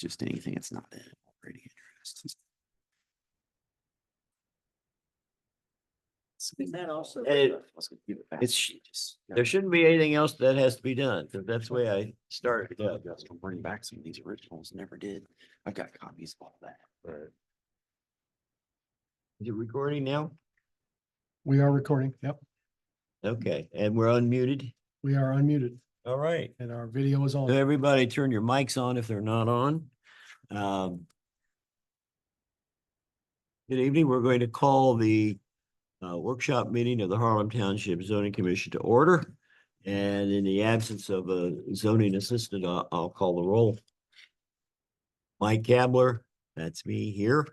It's just anything that's not in already addressed. Is that also? There shouldn't be anything else that has to be done, because that's the way I started. Yeah, just to bring back some of these originals, never did. I've got copies of all that. Is it recording now? We are recording. Yep. Okay, and we're unmuted. We are unmuted All right. and our video is So on. everybody turn your mics on if they're not on. Good evening. We're going to call the workshop meeting of the Harlem Township Zoning Commission to order. And in the absence of a zoning assistant, I'll call the roll. Mike Kabler, that's me here.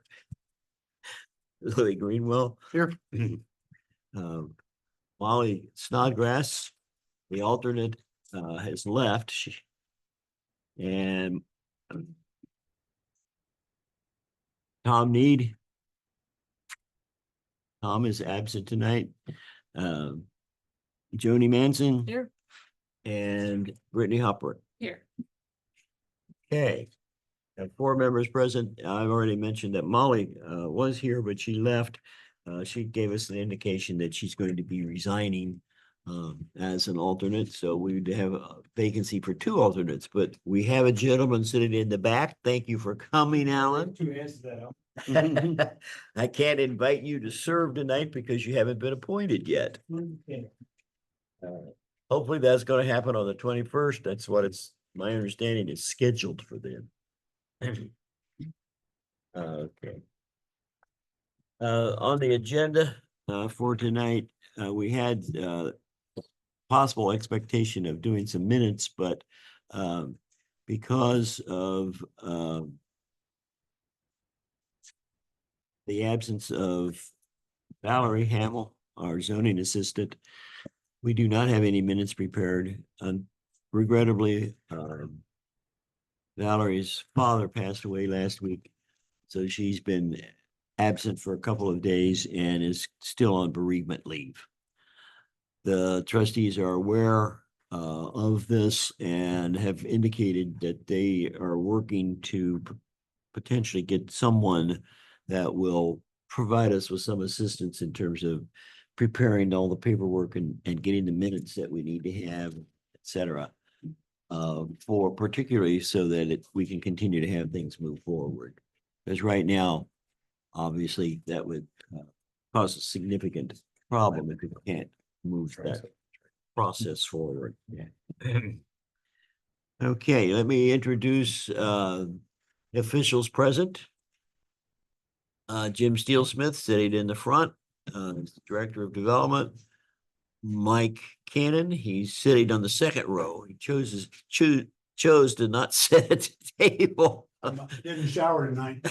Lily Greenwell. Here. Molly Snodgrass, the alternate, has left. And Tom Need. Tom is absent tonight. Joni Manson. Here. And Brittany Hopper. Here. Okay. Got 4 members present. I've already mentioned that Molly was here, but she left. She gave us an indication that she's going to be resigning as an alternate. So we would have a vacancy for 2 alternates, but we have a gentleman sitting in the back. Thank you for coming, Alan. I can't invite you to serve tonight because you haven't been appointed yet. Hopefully that's going to happen on the 21st. That's what my understanding is scheduled for them. Okay. On the agenda for tonight, we had possible expectation of doing some minutes, but because of the absence of Valerie Hamill, our zoning assistant, we do not have any minutes prepared. Regrettably, Valerie's father passed away last week, so she's been absent for a couple of days and is still on bereavement leave. The trustees are aware of this and have indicated that they are working to potentially get someone that will provide us with some assistance in terms of preparing all the paperwork and getting the minutes that we need to have, et cetera, for particularly so that we can continue to have things move forward. Because right now, obviously, that would cause a significant problem if we can't move that process forward. Yeah. Okay, let me introduce officials present. Jim Steelsmith sitting in the front, Director of Development. Mike Cannon, he's sitting on the second row. He chose to not sit at the table. Didn't shower tonight.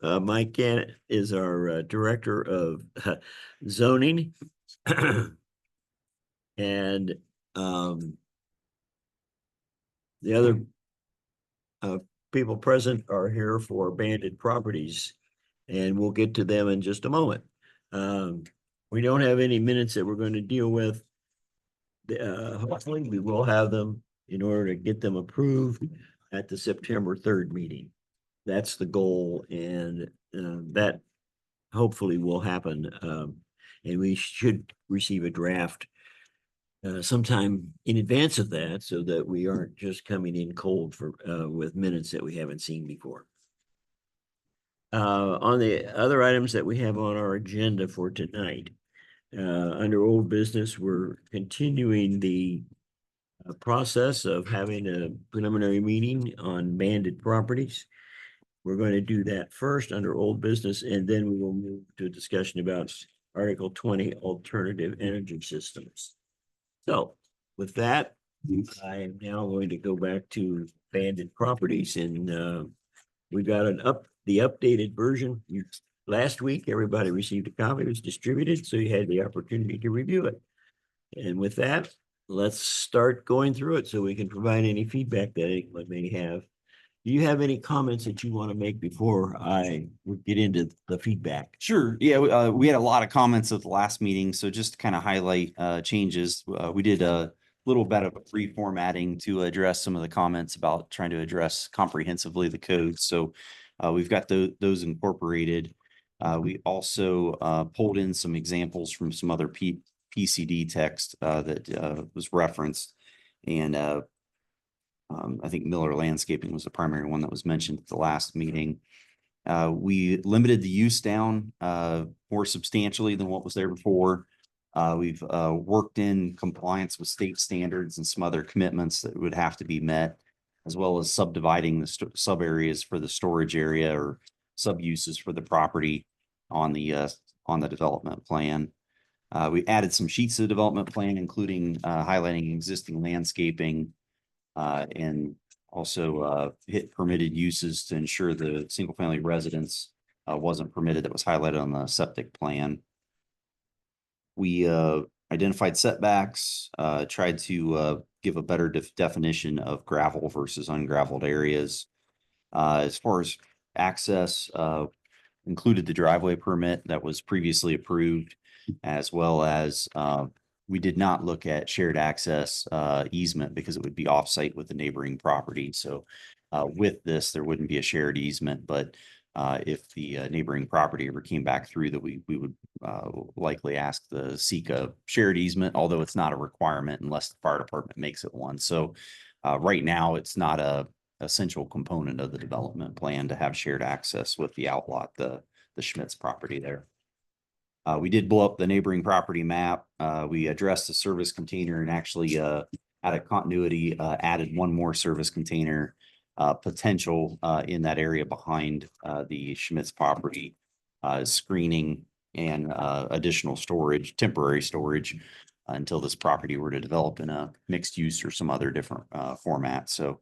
Mike Cannon is our Director of Zoning. And the other people present are here for abandoned properties, and we'll get to them in just a moment. We don't have any minutes that we're going to deal with. Hopefully we will have them in order to get them approved at the September 3rd meeting. That's the goal, and that hopefully will happen. And we should receive a draft sometime in advance of that, so that we aren't just coming in cold for with minutes that we haven't seen before. On the other items that we have on our agenda for tonight, under old business, we're continuing the process of having a preliminary meeting on banded properties. We're going to do that first under old business, and then we will move to a discussion about Article 20, alternative energy systems. So with that, I am now going to go back to banded properties, and we got the updated version. Last week, everybody received a copy. It was distributed, so you had the opportunity to review it. And with that, let's start going through it so we can provide any feedback that anyone may have. Do you have any comments that you want to make before I get into the feedback? Sure. Yeah, we had a lot of comments at the last meeting, so just to kind of highlight changes. We did little bit of a reformatting to address some of the comments about trying to address comprehensively the code. So we've got those incorporated. We also pulled in some examples from some other PCD text that was referenced. And I think Miller Landscaping was the primary one that was mentioned at the last meeting. We limited the use down more substantially than what was there before. We've worked in compliance with state standards and some other commitments that would have to be met, as well as subdividing the sub areas for the storage area or sub uses for the property on the development plan. We added some sheets to the development plan, including highlighting existing landscaping and also hit permitted uses to ensure the single family residence wasn't permitted that was highlighted on the septic plan. We identified setbacks, tried to give a better definition of gravel versus ungraveled areas. As far as access, included the driveway permit that was previously approved, as well as we did not look at shared access easement because it would be offsite with the neighboring property. So with this, there wouldn't be a shared easement, but if the neighboring property ever came back through, that we would likely ask to seek a shared easement, although it's not a requirement unless the fire department makes it one. So right now, it's not a essential component of the development plan to have shared access with the outlot, the Schmitz property there. We did blow up the neighboring property map. We addressed the service container and actually out of continuity added one more service container potential in that area behind the Schmitz property, screening and additional storage, temporary storage until this property were to develop in a mixed use or some other different format. So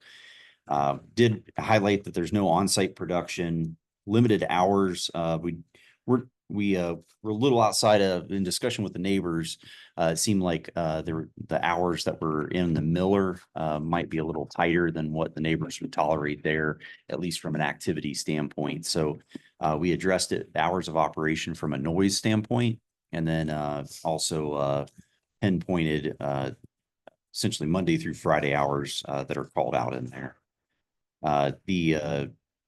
did highlight that there's no on-site production, limited hours. We were a little outside of in discussion with the neighbors. It seemed like the hours that were in the Miller might be a little tighter than what the neighbors would tolerate there, at least from an activity standpoint. So we addressed it, hours of operation from a noise standpoint, and then also pinpointed essentially Monday through Friday hours that are called out in there.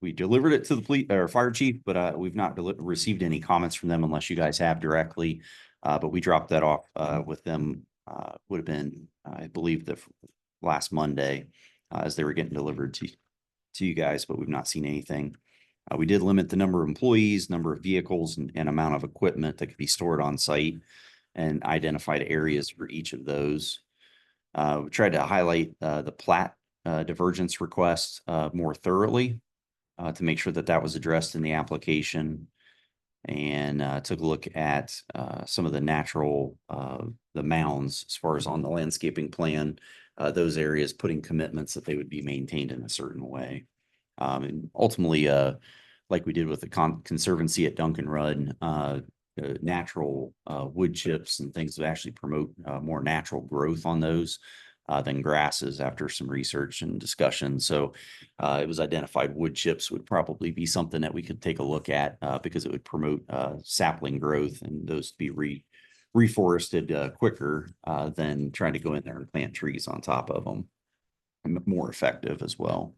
We delivered it to the police or fire chief, but we've not received any comments from them unless you guys have directly. But we dropped that off with them. Would have been, I believe, the last Monday as they were getting delivered to you guys, but we've not seen anything. We did limit the number of employees, number of vehicles, and amount of equipment that could be stored on site, and identified areas for each of those. We tried to highlight the plat divergence request more thoroughly. To make sure that that was addressed in the application, and took a look at some of the natural, the mounds as far as on the landscaping plan, those areas putting commitments that they would be maintained in a certain way. And ultimately, like we did with the Conservancy at Duncan Run, natural wood chips and things that actually promote more natural growth on those than grasses after some research and discussion. So it was identified wood chips would probably be something that we could take a look at because it would promote sapling growth and those to be reforested quicker than trying to go in there and plant trees on top of them. More effective as well.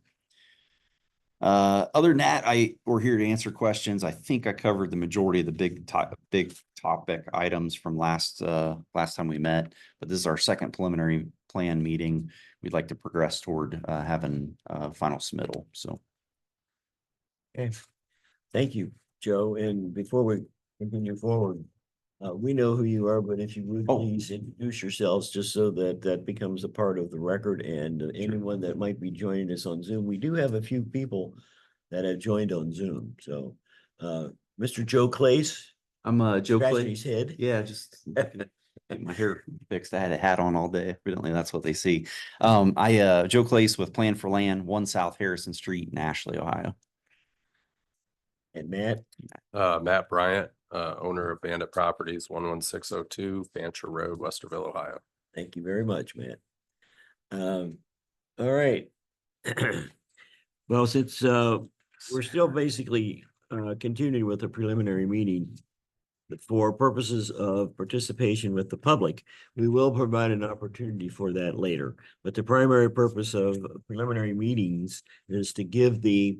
Other than that, we're here to answer questions. I think I covered the majority of the big topic items from last time we met, but this is our second preliminary plan meeting. We'd like to progress toward having final submittal. So, Okay, thank you, Joe. And before we continue forward, we know who you are, but if you would please introduce yourselves just so that that becomes a part of the record, and anyone that might be joining us on Zoom. We do have a few people that have joined on Zoom. So, Mr. Joe Clace. I'm Joe Clace. Scratching his head. Yeah, just get my hair fixed. I had a hat on all day. Evidently, that's what they see. Joe Clace with Plan for Land, 1 South Harrison Street in Ashley, Ohio. And Matt. Matt Bryant, owner of Bandit Properties, 11602 Fancher Road, Westerville, Ohio. Thank you very much, Matt. All right. Well, since we're still basically continuing with the preliminary meeting, for purposes of participation with the public. We will provide an opportunity for that later. But the primary purpose of preliminary meetings is to give the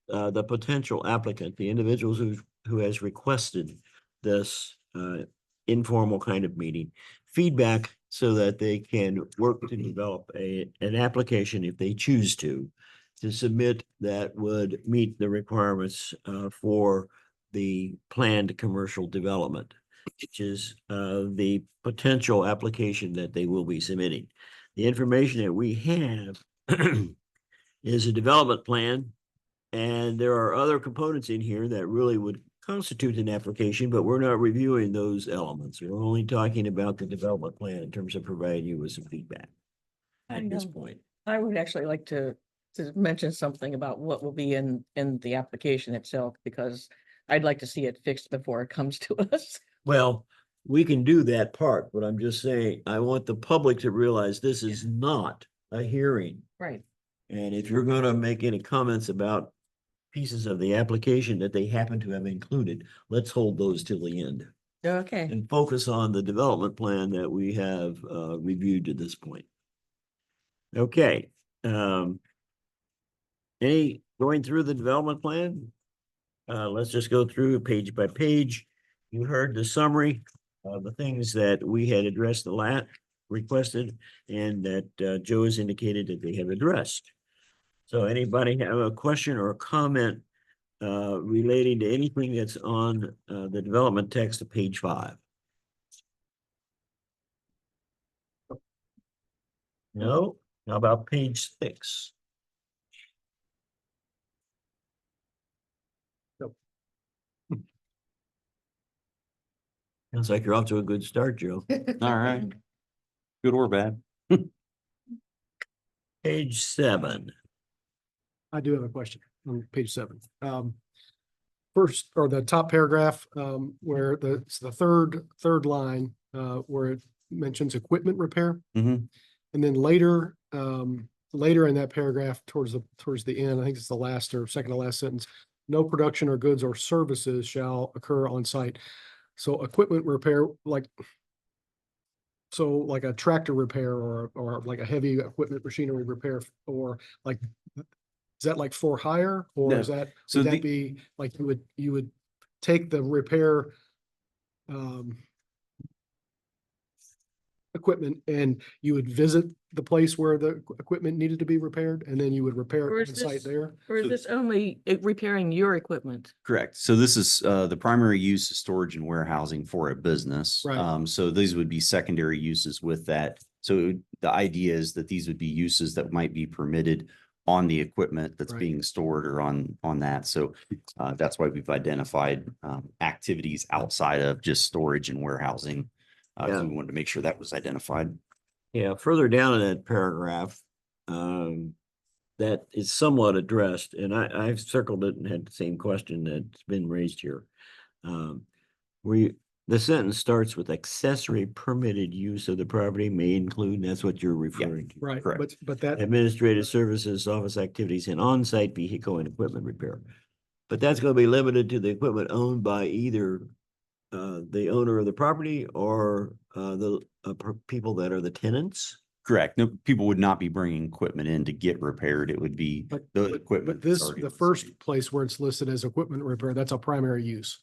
the potential applicant, the individuals who has requested this informal kind of meeting, feedback so that they can work to develop an application if they choose to submit that would meet the requirements for the planned commercial development, which is the potential application that they will be submitting. The information that we have is a development plan, and there are other components in here that really would constitute an application, but we're not reviewing those elements. We're only talking about the development plan in terms of providing you with some feedback at this point. I would actually like to mention something about what will be in the application itself, because I'd like to see it fixed before it comes to us. Well, we can do that part, but I'm just saying, I want the public to realize this is not a hearing. Right. And if you're gonna make any comments about pieces of the application that they happen to have included, let's hold those till the end Okay. and focus on the development plan that we have reviewed to this point. Okay, any going through the development plan? Let's just go through page by page. You heard the summary of the things that we had addressed requested, and that Joe has indicated that they have addressed. So anybody have a question or a comment relating to anything that's on the development text of page 5? No? How about page 6? Nope. Sounds like you're off to a good start, Joe. All right. Good or bad? Page 7. I do have a question on page 7. First, or the top paragraph, where it's the third line, where it mentions equipment repair. Mhm. And then later in that paragraph, towards the end, I think it's the last or second to last sentence, no production or goods or services shall occur on site. So equipment repair, like a tractor repair or like a heavy equipment machinery repair, or like, is that like for hire, or No. is that, So would the- that be like you would take the repair equipment and you would visit the place where the equipment needed to be repaired, and then you would repair Or it is on site this- there? Or is So- this only repairing your equipment? Correct. So this is the primary use is storage and warehousing for a business. Right. So these would be secondary uses with that. So the idea is that these would be uses that might be permitted on the equipment that's Right. being stored or on that. So that's why we've identified activities outside of just storage and warehousing. 'Cause Yeah. we wanted to make sure that was identified. Yeah, further down in that paragraph, that is somewhat addressed, and I've circled it and had the same question that's been raised here. The sentence starts with accessory permitted use of the property may include, that's what you're referring to. Right, Correct. but that, Administrative services, office activities, and on-site vehicle and equipment repair. But that's gonna be limited to the equipment owned by either the owner of the property or the people that are the tenants. Correct. No, people would not be bringing equipment in to get repaired. It would be but, the but equipment. this, that's already the on first site. place where it's listed as equipment repair, that's a primary use.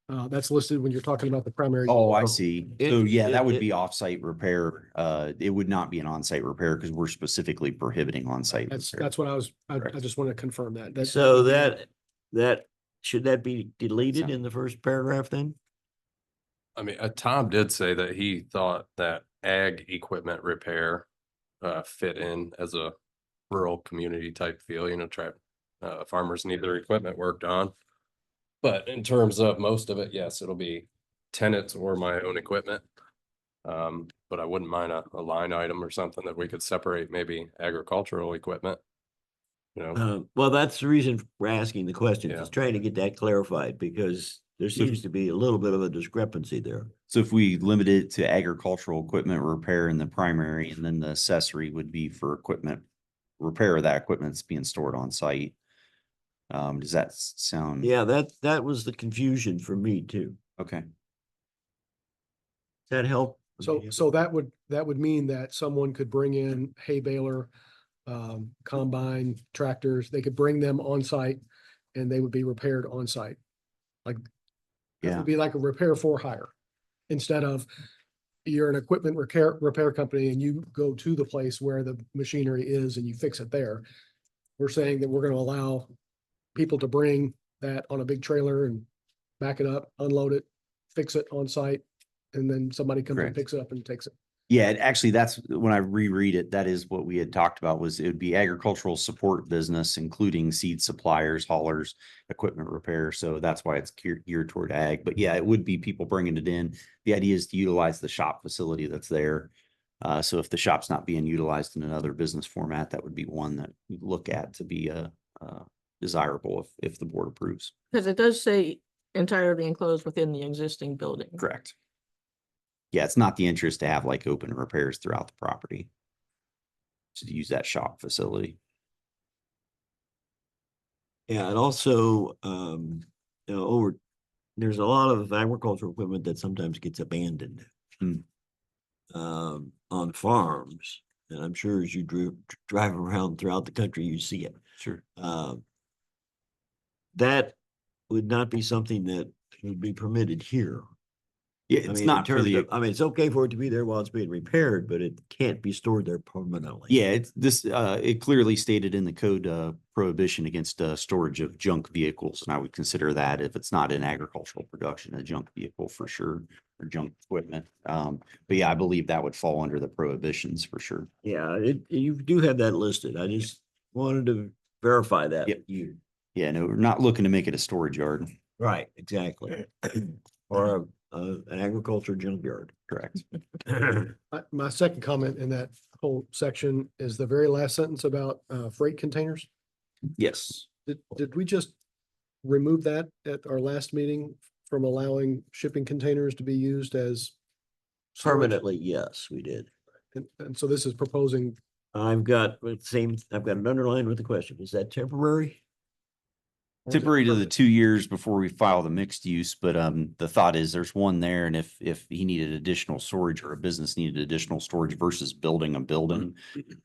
That's listed when you're talking about the primary. Oh, I Oh, see. it- So yeah, that would it- be off-site repair. It would not be an on-site repair because we're specifically prohibiting on-site. That's repair. what I Correct. just want to confirm that. So that, should that be deleted So- in the first paragraph then? I mean, Tom did say that he thought that ag equipment repair fit in as a rural community type feel, farmers need their equipment worked on. But in terms of most of it, yes, it'll be tenants or my own equipment. But I wouldn't mind a line item or something that we could separate, maybe agricultural equipment. Well, that's the reason we're asking the question, Yeah. is trying to get that clarified, because there seems to be a little bit of a discrepancy there. So if we limit it to agricultural equipment repair in the primary, and then the accessory would be for equipment repair of that equipment that's being stored on site. Does that sound? Yeah, that was the confusion for me too. Okay, Does that help? So that would mean that someone could bring in hay baler, combine, tractors, they could bring them on site and they would be repaired on site. Like, it yeah, would be like a repair for hire. Instead of you're an equipment repair company and you go to the place where the machinery is and you fix it there. We're saying that we're gonna allow people to bring that on a big trailer and back it up, unload it, fix it on site, and then somebody comes and Correct. picks it up and takes it. yeah, actually, that's when I reread it, that is what we had talked about, was it would be agricultural support business, including seed suppliers, haulers, equipment repair, so that's why it's geared toward ag, but yeah, it would be people bringing it in. The idea is to utilize the shop facility that's there. So if the shop's not being utilized in another business format, that would be one that we look at to be desirable if the board approves. Because it does say entirely enclosed within the existing building. Correct. Yeah, it's not the interest to have like open repairs throughout the property. To use that shop facility. Yeah, and also, there's a lot of agricultural equipment that sometimes gets abandoned. Hmm. On farms, and I'm sure as you drive around throughout the country, you see it. Sure. That would not be something that would be permitted here. Yeah, I it's mean, not for the, it's okay for it to be there while it's being repaired, but it can't be stored there permanently. yeah, it's this, it clearly stated in the code, prohibition against, storage of junk vehicles. And I would consider that, if it's not in agricultural production, a junk vehicle for sure, or junk equipment. But yeah, I believe that would fall under the prohibitions for sure. Yeah, you do have that listed. I just wanted to verify that. Yep. with you. Yeah, no, we're not looking to make it a storage yard. Right, exactly. Or an agriculture junkyard. Correct. My second comment in that whole section is the very last sentence about freight containers. Yes. Did we just remove that at our last meeting from allowing shipping containers to be used as storage? Permanently, yes, we did. And so this is proposing, I've got I've got an underline with the question. Is that temporary? Or is it Temporary to the permanent? 2 years before we file the mixed use, but the thought is there's one there, and if he needed additional storage or a business needed additional storage versus building a building,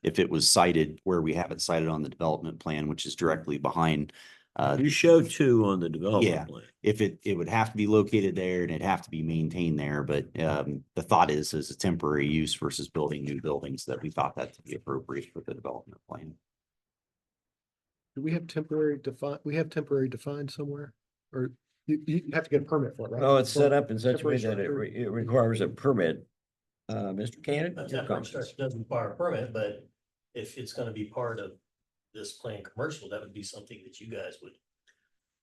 if it was cited where we have it cited on the development plan, which is directly behind, You show two on the Yeah. development plan. if it would have to be located there and it'd have to be maintained there, but the thought is as a temporary use versus building new buildings, that we thought that to be appropriate for the development plan. do we have temporary defined somewhere? Or you have to get a permit for it, right? Oh, it's set up in such a way Temporary that structure. it requires a permit. Mr. Cannon? A your temporary comments? structure doesn't require a permit, but if it's gonna be part of this plan commercial, that would be something that you guys would.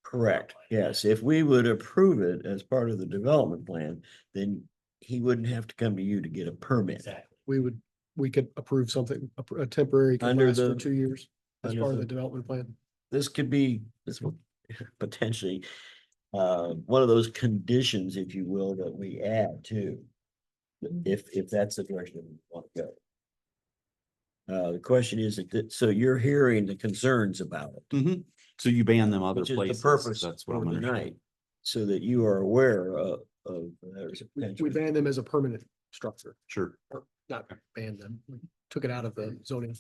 Correct, yes. If we would approve it as part of the development plan, then he wouldn't have to come to you to get a permit. Exactly. We could approve something, a temporary could Under last for the- 2 years as under part of the- the development plan. This could be, this would potentially, one of those conditions, if you will, that we add to. If that's the direction we want to go. The question is, so you're hearing the concerns about it. So you ban them other Which is the places. purpose That's what for I'm the understanding. night, so that you are aware of there's a We potential. ban them as a permanent structure, Sure. or not ban them, we took it out of the zoning.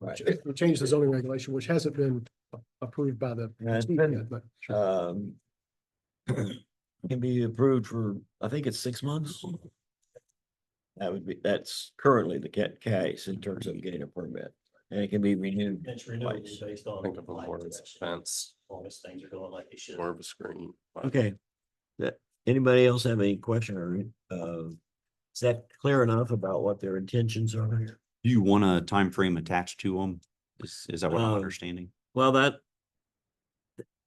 Right. We changed the zoning regulation, which hasn't been approved by the. Yeah, it's state been- yet, but sure. Can be approved for, I think it's 6 months. That's currently the case in terms of getting a permit, and it can be renewed. It's renewable twice. based on. Think of a life more production, expense, As long as things are going like they should. more of a screen. Okay. That, anybody else have any question or, is that clear enough about what their intentions are here? Do you want a time frame attached to them? Is that what I'm Um, understanding? Well,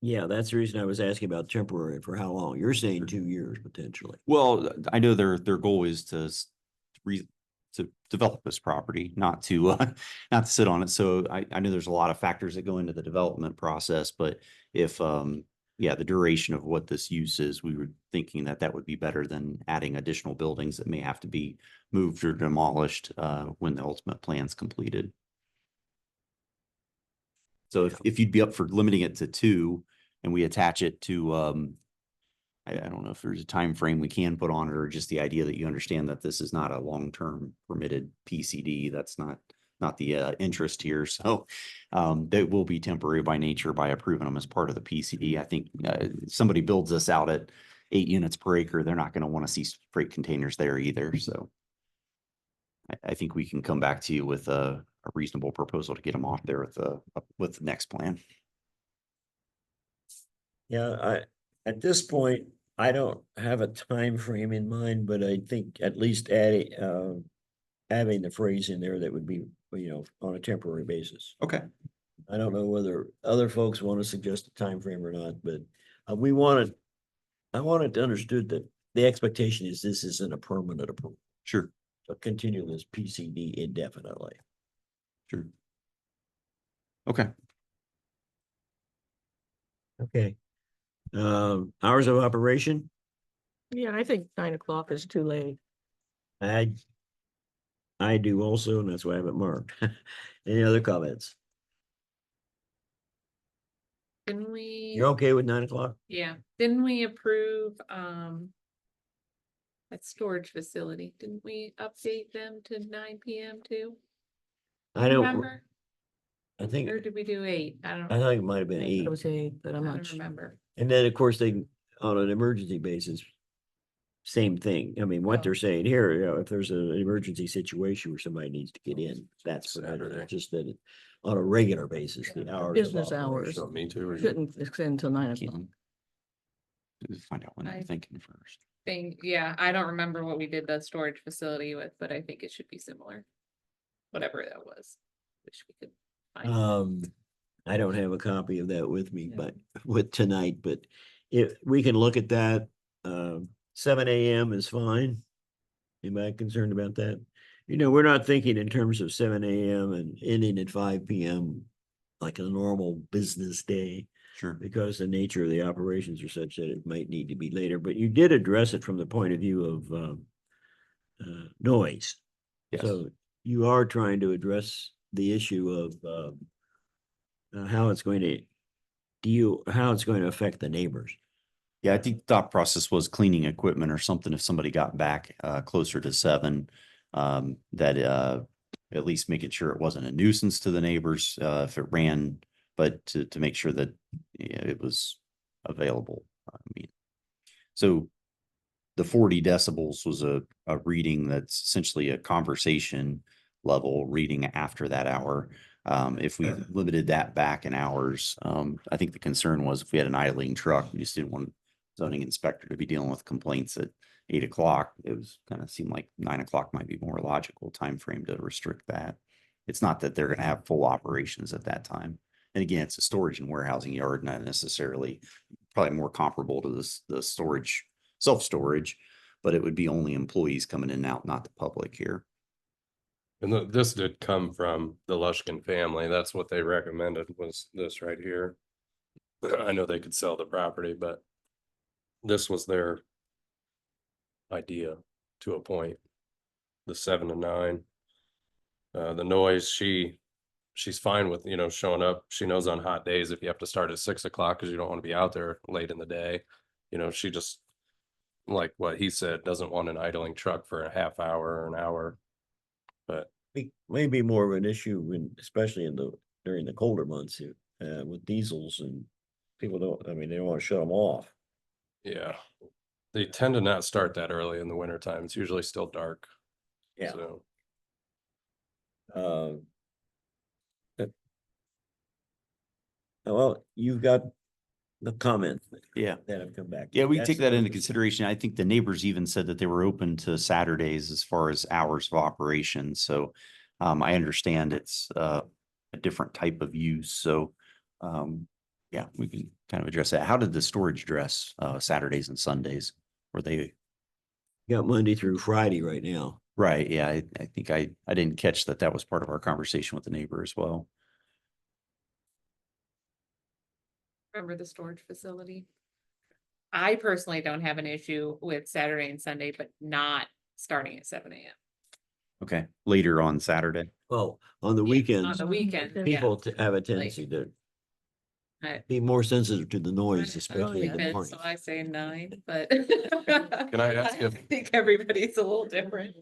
yeah, that's the reason I was asking about temporary, for how long? You're saying 2 years potentially. Well, I know their goal is to to develop this property, not to not to sit on it. So I know there's a lot of factors that go into the development process, but if yeah, the duration of what this use is, we were thinking that that would be better than adding additional buildings that may have to be moved or demolished when the ultimate plan's completed. So if you'd be up for limiting it to 2 and we attach it to I don't know if there's a time frame we can put on it, or just the idea that you understand that this is not a long-term permitted PCD. That's not the interest here. So they will be temporary by nature by approving them as part of the PCD. I think somebody builds this out at 8 units per acre, they're not going to want to see freight containers there either. So I think we can come back to you with a reasonable proposal to get them off there with the next plan. Yeah, at this point, I don't have a time frame in mind, but I think at least having the phrase in there that would be, on a temporary basis. Okay. I don't know whether other folks want to suggest a time frame or not, but I wanted to understood that the expectation is this isn't a permanent approval, Sure. to continue this PCD indefinitely. Sure. Okay. Okay. Hours of operation, Yeah, I think 9 o'clock is too late. I do also, and that's why I have it marked. Any other comments? Didn't we? You're okay with 9 o'clock? Yeah, didn't we approve, that storage facility? Didn't we update them to 9 PM too? I don't, Remember? I think, Or did we do 8? I don't. I think it might have been I 8. would say, but I'm I not don't sure. remember. And then, of course, they, on an emergency basis, same thing. I mean, what Oh. they're saying here, if there's an emergency situation where somebody needs to get in, that's permitted. Saturday. It's just that on a regular basis, the hours. of Business operation. hours. So me too. or you- Shouldn't extend until 9 o'clock. Can find out when I- they're thinking first. Yeah, I don't remember what we did the storage facility with, but I think it should be similar. Whatever that was. Wish we could find. I don't have a copy of that with me, but with tonight, but if we can look at that, 7 AM is fine. Anybody concerned about that? We're not thinking in terms of 7 AM and ending at 5 PM like a normal business day, Sure. because the nature of the operations are such that it might need to be later, but you did address it from the point of view of noise. Yes. So you are trying to address the issue of how it's going to affect the neighbors. Yeah, I think the thought process was cleaning equipment or something if somebody got back closer to 7. That at least making sure it wasn't a nuisance to the neighbors if it ran, but to make sure that it was available. I mean, so the 40 decibels was a reading that's essentially a conversation level reading after that hour. If we limited that back in hours, I think the concern was if we had an idling truck, we just didn't want zoning inspector to be dealing with complaints at 8 o'clock. It was kind of seemed like 9 o'clock might be more logical time frame to restrict that. It's not that they're going to have full operations at that time. And again, it's a storage and warehousing yard, not necessarily, probably more comparable to the storage, self-storage, but it would be only employees coming in and out, not the public here. And this did come from the Lushkin family. That's what they recommended, was this right here. I know they could sell the property, but this was their idea to a point. The 7 to 9. The noise, she's fine with, showing up. She knows on hot days if you have to start at 6 o'clock because you don't want to be out there late in the day. She just, like what he said, doesn't want an idling truck for a half hour or an hour. But Maybe more of an issue especially during the colder months with diesels, and people they don't want to shut them off. yeah, they tend to not start that early in the wintertime. It's usually still dark. Yeah. So Well, you've got the comment. Yeah. That have come back. Yeah, we That's take the that into purpose. consideration. I think the neighbors even said that they were open to Saturdays as far as hours of operation. So I understand it's a different type of use. So yeah, we can kind of address that. How did the storage address Saturdays and Sundays? Were they Got Monday through Friday right now. right? Yeah, I think I didn't catch that was part of our conversation with the neighbor as well. Remember the storage facility? I personally don't have an issue with Saturday and Sunday, but not starting at 7 AM. Okay, later on Saturday. Well, on the On weekends, the weekend, yeah. people have a tendency to Be more sensitive to the noise, I especially in the think morning. So I say 9, but. Can I ask if- think everybody's a little different.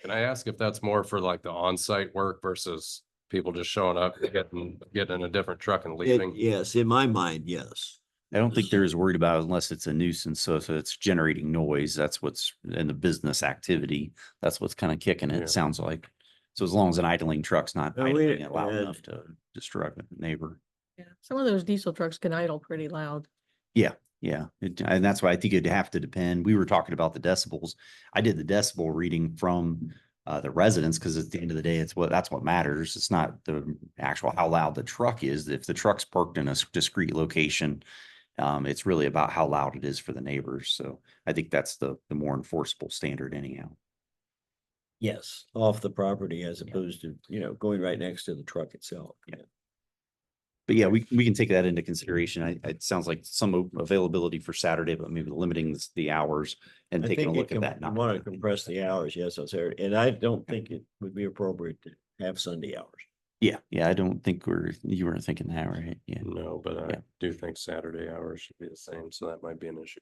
Can I ask if that's more for like the on-site work versus people just showing up, getting in a different truck and leaving? Yes, in my mind, yes. I don't think they're as worried about it unless it's a nuisance. So if it's generating noise, that's what's in the business activity. That's what's kind of kicking Yeah. it, sounds like. So as long as an idling truck's not Oh, we- idling it loud yeah. enough to disrupt a neighbor. Yeah, some of those diesel trucks can idle pretty loud. Yeah, and that's why I think it'd have to depend. We were talking about the decibels. I did the decibel reading from the residents because at the end of the day, that's what matters. It's not the actual how loud the truck is. If the truck's parked in a discrete location, it's really about how loud it is for the neighbors. So I think that's the more enforceable standard anyhow. Yes, off the property as opposed to, going right next to the truck itself. Yeah. But yeah, we can take that into consideration. It sounds like some availability for Saturday, but maybe limiting the hours and I taking a think look at that. you want to compress the hours, yes, on Saturday, and I don't think it would be appropriate to have Sunday hours. Yeah, I don't think you weren't thinking that, right? Yeah. No, but I Yeah. do think Saturday hours should be the same, so that might be an issue.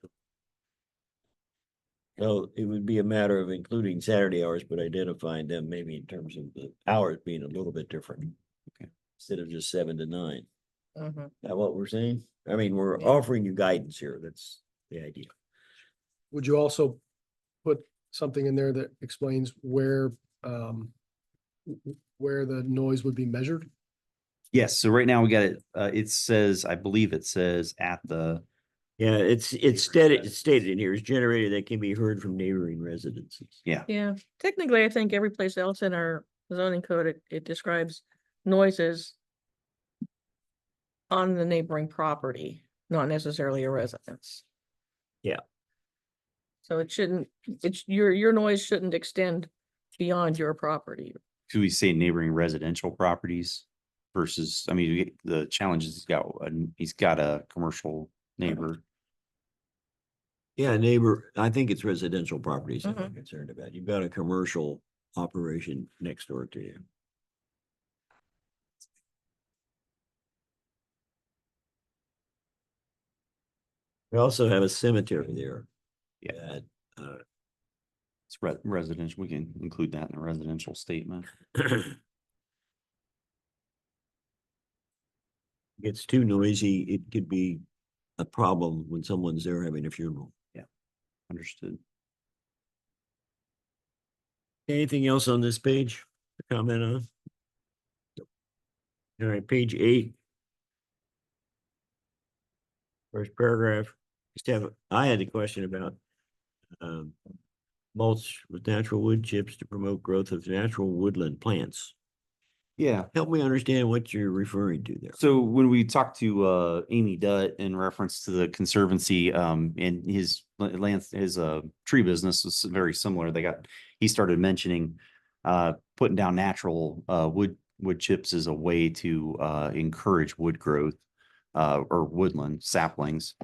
So it would be a matter of including Saturday hours, but identifying them maybe in terms of the hours being a little bit different. Okay. Instead of just 7 to 9. Mhm. That what we're saying? I mean, we're Yeah. offering you guidance here. That's the idea. Would you also put something in there that explains where the noise would be measured? Yes, so right now we got it, it says, I believe it says at the, Yeah, it's stated in here, is generated that can be heard from neighboring residences. Yeah, technically, I think every place else in our zoning code, it describes noises on the neighboring property, not necessarily a residence. Yeah. So your noise shouldn't extend beyond your property. could we say neighboring residential properties versus, I mean, the challenge is he's got a commercial neighbor. Yeah, neighbor, I think it's residential properties I'm Mhm. concerned about. You've got a commercial operation next door to you. We also have a cemetery there. Yeah. that, It's residential. We can include that in the residential statement. Gets too noisy, it could be a problem when someone's there having a funeral. Understood. Anything else on this page to comment on? All right, page 8. First paragraph, I had a question about mulch with natural wood chips to promote growth of natural woodland plants. Yeah. Help me understand what you're referring to there. So when we talked to Amy Dutt in reference to the conservancy, and his tree business was very similar. He started mentioning putting down natural wood chips as a way to encourage wood growth or woodland saplings.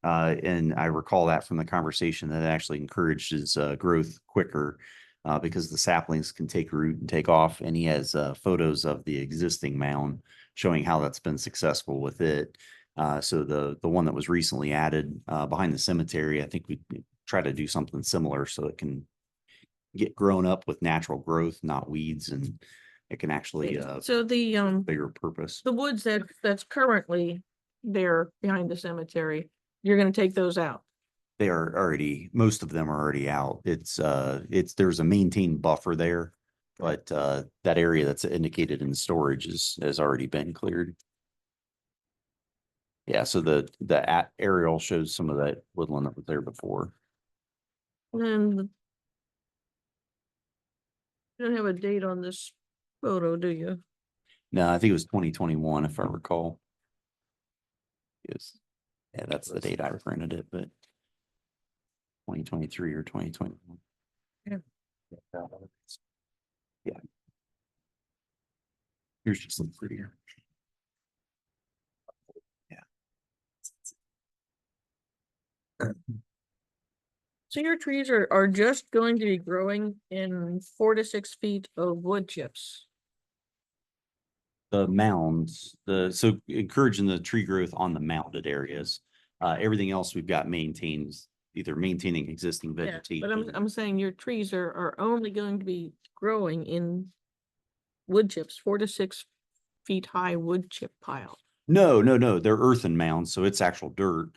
And I recall that from the conversation that it actually encourages growth quicker because the saplings can take root and take off. And he has photos of the existing mound showing how that's been successful with it. So the one that was recently added behind the cemetery, I think we try to do something similar so it can get grown up with natural growth, not weeds, and it can actually So the bigger purpose. the woods that's currently there behind the cemetery, you're gonna take those out. They are already, most of them are already out. There's a maintained buffer there. But that area that's indicated in the storage has already been cleared. Yeah, so the aerial shows some of that woodland that was there before. And you don't have a date on this photo, do you? No, I think it was 2021, if I recall. Yes. Yeah, that's the date I printed it, but 2023 or 2021. Yeah. Yeah. Here's just some prettier. So your trees are just going to be growing in 4 to 6 feet of wood chips. The mounds, so encouraging the tree growth on the mounded areas. Everything else we've got maintains, either maintaining existing Yeah, vegetation. but I'm saying your trees are only going to be growing in wood chips, 4 to 6 feet high wood chip pile. No, they're earthen mounds, so it's actual dirt.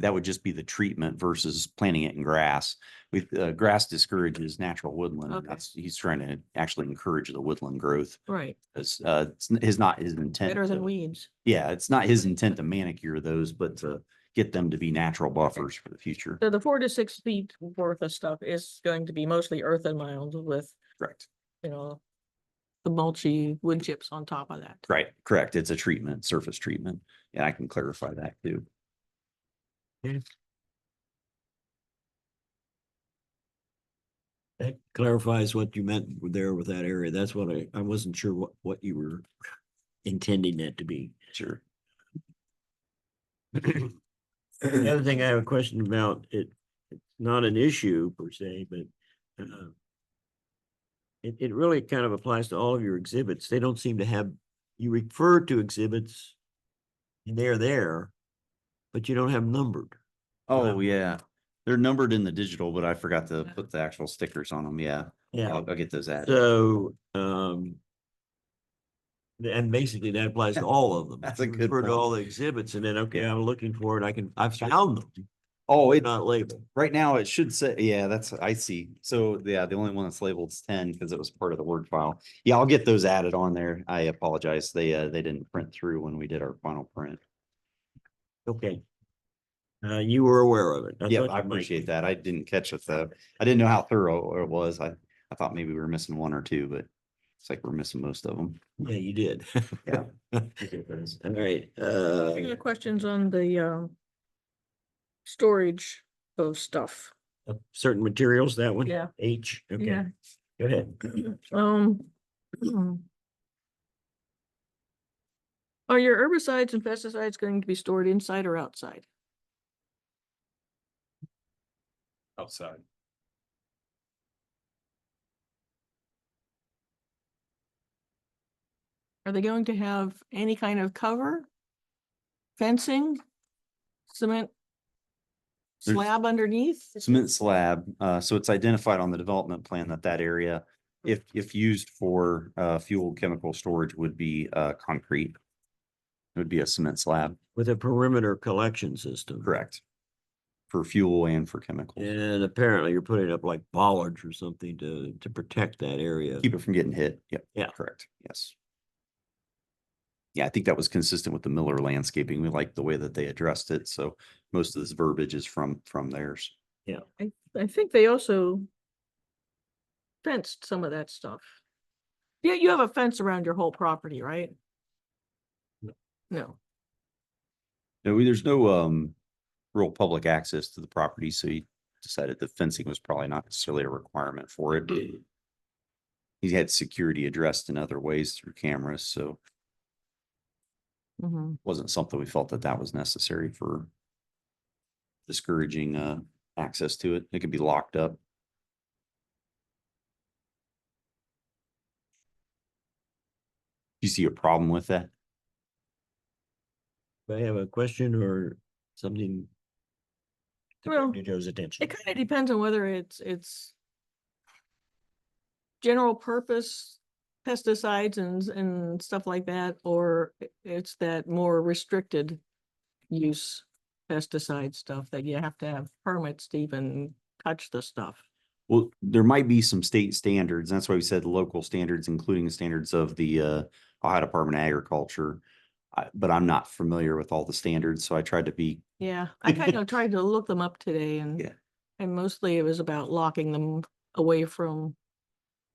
That would just be the treatment versus planting it in grass. With grass discourages natural woodland. Okay. He's trying to actually encourage the woodland growth. Right, It's not his intent. better than to- weeds. Yeah, it's not his intent to manicure those, but to get them to be natural buffers for the future. So the 4 to 6 feet worth of stuff is going to be mostly earthen mound with, Correct. you know, the mulchy wood chips on top of that. Right, correct. It's a treatment, surface treatment. And I can clarify that too. That clarifies what you meant there with that area. That's what I wasn't sure what you were intending that to be. Sure. The other thing I have a question about, it's not an issue per se, but it really kind of applies to all of your exhibits. They don't seem to have, you refer to exhibits and they're there, but you don't have them numbered. Oh, yeah. They're numbered in the digital, but I forgot to put the actual stickers on them. Yeah. Yeah. I'll get those added. So, and basically that applies to all of them. That's a You good refer to point. all the exhibits and then, okay, I'm looking for it. I've found them. Oh, They're it, not labeled. right now it should say, yeah, I see. So yeah, the only one that's labeled is 10 because it was part of the Word file. Yeah, I'll get those added on there. I apologize. They didn't print through when we did our final print. Okay. You were aware of it. Yeah, thought I you might appreciate be. that. I didn't catch it though. I didn't know how thorough it was. I thought maybe we were missing one or two, but it's like we're missing most of them. Yeah, you did. Yeah. All right, Any other questions on the storage of stuff? certain materials, that one? Yeah. H, okay, Yeah. go ahead. Are your herbicides and pesticides going to be stored inside or outside? Outside. Are they going to have any kind of cover? Fencing? Cement? There's- Slab underneath? Cement slab, so it's identified on the development plan that area, if used for fuel chemical storage would be concrete. It would be a cement slab, With a perimeter collection system. correct? For fuel and for chemicals. And apparently you're putting up like bollards or something to protect that area. Keep it from getting hit. Yep. Yeah. Correct. Yes. Yeah, I think that was consistent with the Miller landscaping. We liked the way that they addressed it. So most of this verbiage is from theirs. I think they also fenced some of that stuff. Yeah, you have a fence around your whole property, right? No. No, there's no real public access to the property, so he decided the fencing was probably not necessarily a requirement for it. He had security addressed in other ways through cameras, so Mhm. wasn't something we felt that was necessary for discouraging access to it. It could be locked up. Do you see a problem with that? Do I have a question or something? to bring Well, to Joe's attention. It kind of depends on whether it's general purpose pesticides and stuff like that, or it's that more restricted use pesticide stuff that you have to have permits to even touch the stuff. Well, there might be some state standards. That's why we said local standards, including the standards of the Ohio Department of Agriculture. But I'm not familiar with all the standards, so I tried to be, Yeah, I kind of tried to look them up today Yeah. and mostly it was about locking them away from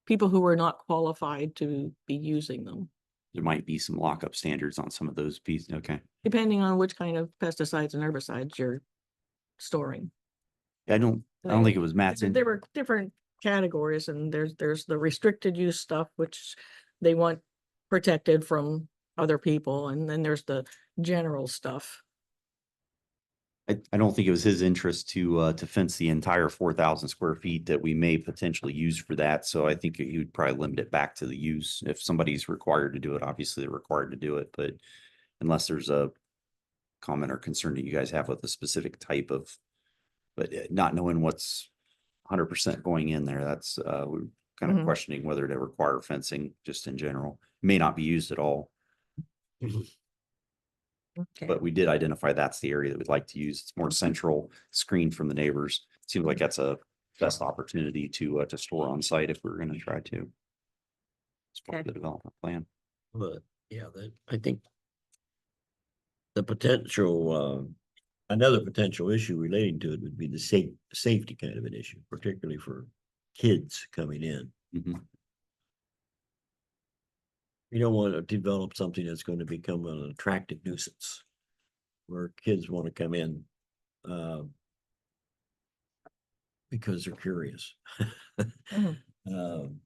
people who were not qualified to be using them, there might be some lockup standards on some of those pieces. Okay. depending on which kind of pesticides and herbicides you're storing. I don't think it was Matt's. There were different categories and there's the restricted use stuff, which they want protected from other people. And then there's the general stuff. I don't think it was his interest to fence the entire 4,000 square feet that we may potentially use for that. So I think he would probably limit it back to the use. If somebody's required to do it, obviously they're required to do it, but unless there's a comment or concern that you guys have with a specific type of, but not knowing what's 100% going in there, that's, we're kind of Mhm. questioning whether to require fencing just in general. May not be used at all, Okay. but we did identify that's the area that we'd like to use. It's more central, screened from the neighbors. Seems like that's a best opportunity to store on site if we're gonna try to. It's part of the development plan. But yeah, I think the potential, another potential issue relating to it would be the safety kind of an issue, particularly for kids coming in. Mhm. You don't want to develop something that's going to become an attractive nuisance where kids want to come in because they're curious. Mhm.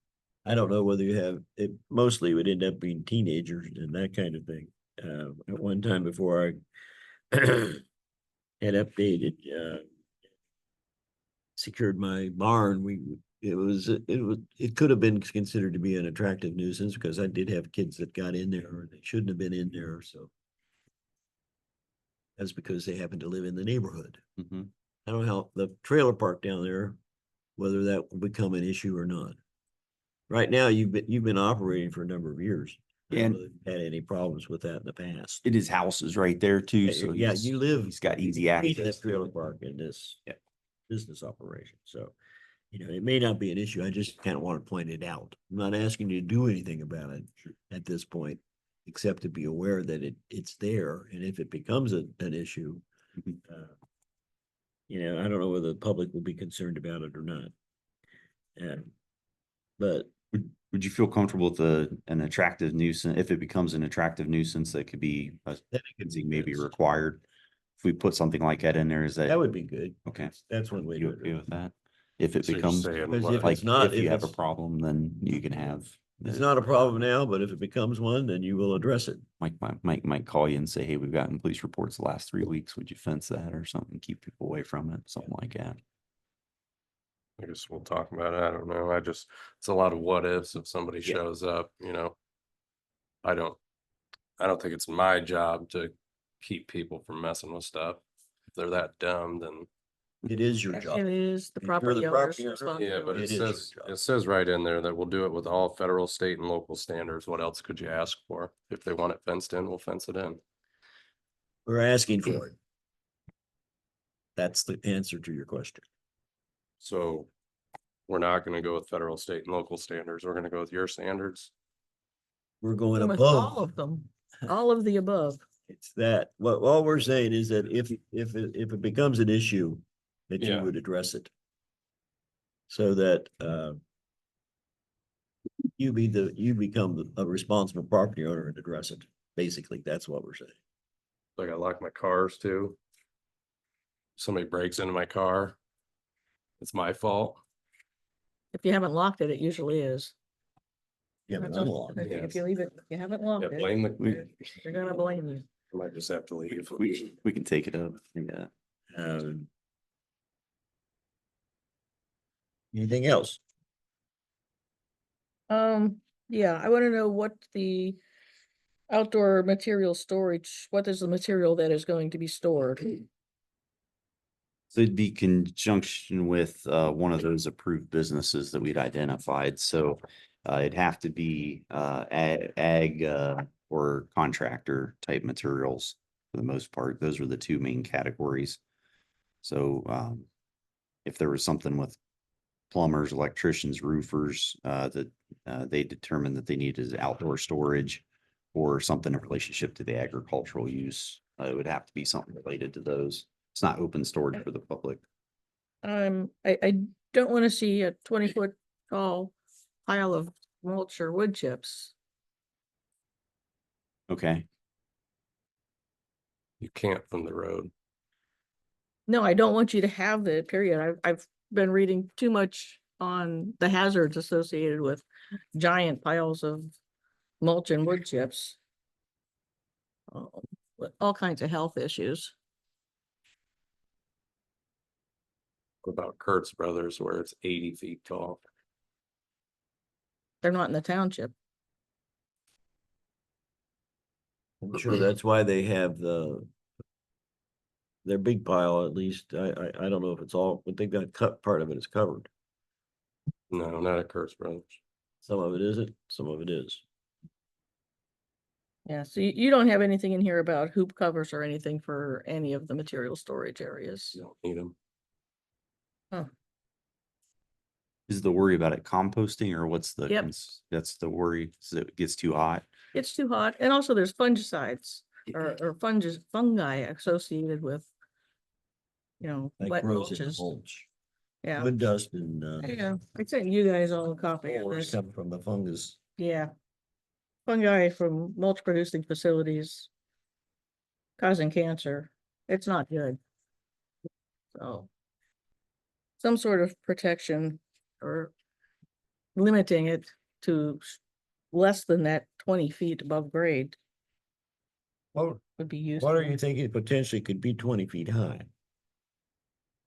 I don't know whether you have, it mostly would end up being teenagers and that kind of thing. At one time before I had updated, secured my barn, it could have been considered to be an attractive nuisance because I did have kids that got in there or they shouldn't have been in there, so. That's because they happen to live in the neighborhood. Mhm. I don't know how the trailer park down there, whether that will become an issue or not. Right now, you've been operating for a number of years. I Yeah, don't and- know if you've had any problems with that in the past. It is houses right there too, Yeah, so yeah, he's- you live. he's got easy in access. that trailer park in this. Yeah. Business operation, so, it may not be an issue, I just kind of want to point it out. I'm not asking you to do anything about it at this point, except to be aware that it's there, and if it becomes an issue, Mhm. I don't know whether the public will be concerned about it or not. But Would you feel comfortable with an attractive nuisance, if it becomes an attractive nuisance that could be, then it could be maybe fenced. required? If we put something like that in there, is that? That would be good. Okay. That's one way You to okay do it. with that? If it So you're becomes, saying Because what? if like, it's not, if you if have a it's, problem, then you can have. it's not a problem now, but if it becomes one, then you will address it. Mike might call you and say, hey, we've gotten police reports the last 3 weeks. Would you fence that or something? Keep people away from it, something like that. I guess we'll talk about it. I don't know. It's a lot of what ifs if somebody Yeah. shows up, I don't think it's my job to keep people from messing with stuff. If they're that dumb, then. It is your job. It is the If you're property the owner's property owner, Yeah, but responsibility. It it is your says, job. it says right in there that we'll do it with all federal, state and local standards. What else could you ask for? If they want it fenced in, we'll fence it in. We're asking for it. That's the answer to your question. So we're not gonna go with federal, state and local standards. We're gonna go with your standards. We're going With all above. of them, all of the above. It's that, what, all we're saying is that if it becomes an issue, that you Yeah. would address it. So that, you become a responsible property owner and address it. Basically, that's what we're saying. Like I lock my cars too. Somebody breaks into my car. It's my fault. If you haven't locked it, it usually is. Yeah, but That's all. unlocked. If you leave it, if you haven't locked Yeah, it, blame We- the, they're gonna blame you. I might just have to leave. We can take it up. Yeah. Um, Anything else? Yeah, I wanna know what the outdoor material storage, what is the material that is going to be stored? So it'd be conjunction with one of those approved businesses that we'd identified. So it'd have to be ag or contractor type materials for the most part. Those were the two main categories. So if there was something with plumbers, electricians, roofers that they determined that they needed outdoor storage or something in relationship to the agricultural use, it would have to be something related to those. It's not open storage for the public. I don't wanna see a 20-foot tall pile of mulch or wood chips. Okay. You can't from the road. No, I don't want you to have the period. I've been reading too much on the hazards associated with giant piles of mulch and wood chips. With all kinds of health issues. about Kurt's Brothers where it's 80 feet tall. They're not in the township. I'm sure that's why they have their big pile, at least. I don't know if it's all, but they've got cut, part of it is covered. No, not at Kurt's Brothers. Some of it isn't, some of it is. Yeah, so you don't have anything in here about hoop covers or anything for any of the material storage areas. You don't need them. Is the worry about it composting or what's the, Yep. that's the worry, is that it gets too hot? It's too hot, and also there's fungicides or fungi associated with, Like wet grows in mulches. mulch. Yeah, Wood dust and yeah, I sent you guys all a copy of spores this. come from the fungus. Yeah. Fungi from mulch producing facilities causing cancer. It's not good. So some sort of protection or limiting it to less than that 20 feet above grade What, would be used. what are you thinking potentially could be 20 feet high?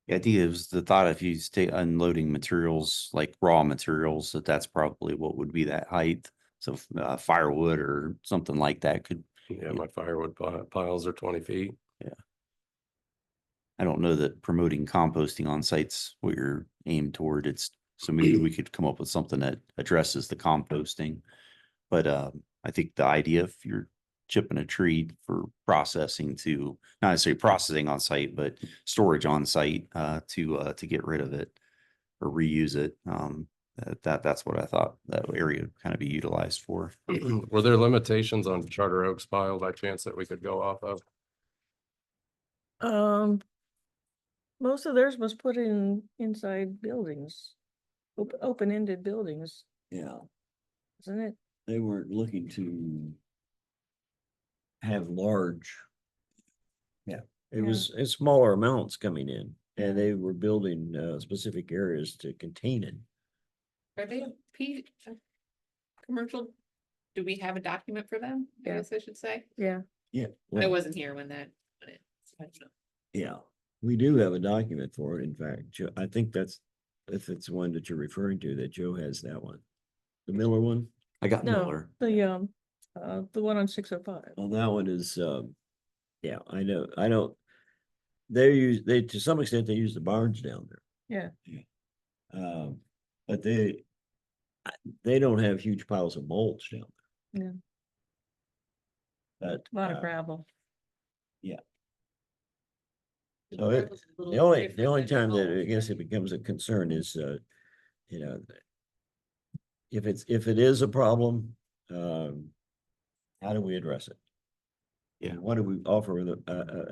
The idea is the thought if you stay unloading materials like raw materials, that's probably what would be that height. So firewood or something like that could, Yeah, my firewood piles are 20 feet. I don't know that promoting composting on sites what you're aimed toward. It's, so maybe we could come up with something that addresses the composting. But I think the idea if you're chipping a tree for processing to, not necessarily processing on site, but storage on site to get rid of it or reuse it. That's what I thought that area would kind of be utilized for. Were there limitations on Charter Oaks pile by chance that we could go off of? Most of theirs was put in inside buildings, open-ended buildings, Yeah, isn't it? they weren't looking to have large. Yeah, it Yeah. was it's smaller amounts coming in and they were building specific areas to contain it. Are they commercial? Do we have a document for them? I Yeah. guess I should say. Yeah. Yeah. I well, wasn't here when that. So I don't know. Yeah, we do have a document for it. In fact, I think that's, if it's the one that you're referring to, that Joe has that one. The Miller one? I got No, Miller. the one on 605. Well, that one is, yeah, I know. They, to some extent, they use the barns down there. Yeah. But they don't have huge piles of mulch down there. Yeah. But, A lot of gravel. so the only time that I guess it becomes a concern is, you know, if it is a problem, how do we address it? Yeah. And what do we offer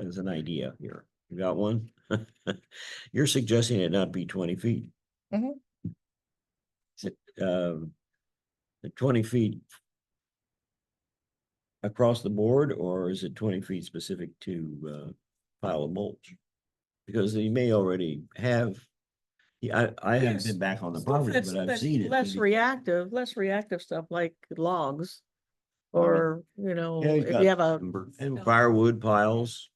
as an idea here? You got one? You're suggesting it not be 20 feet. Mhm. Is it, the 20 feet across the board, or is it 20 feet specific to pile of mulch? Because you may already have, yeah, I haven't Yes. been back on the Stuff property, that's- but I've that's seen it. less maybe- reactive stuff like logs. Or, Yeah, you've if got you have a, Timber. And firewood piles,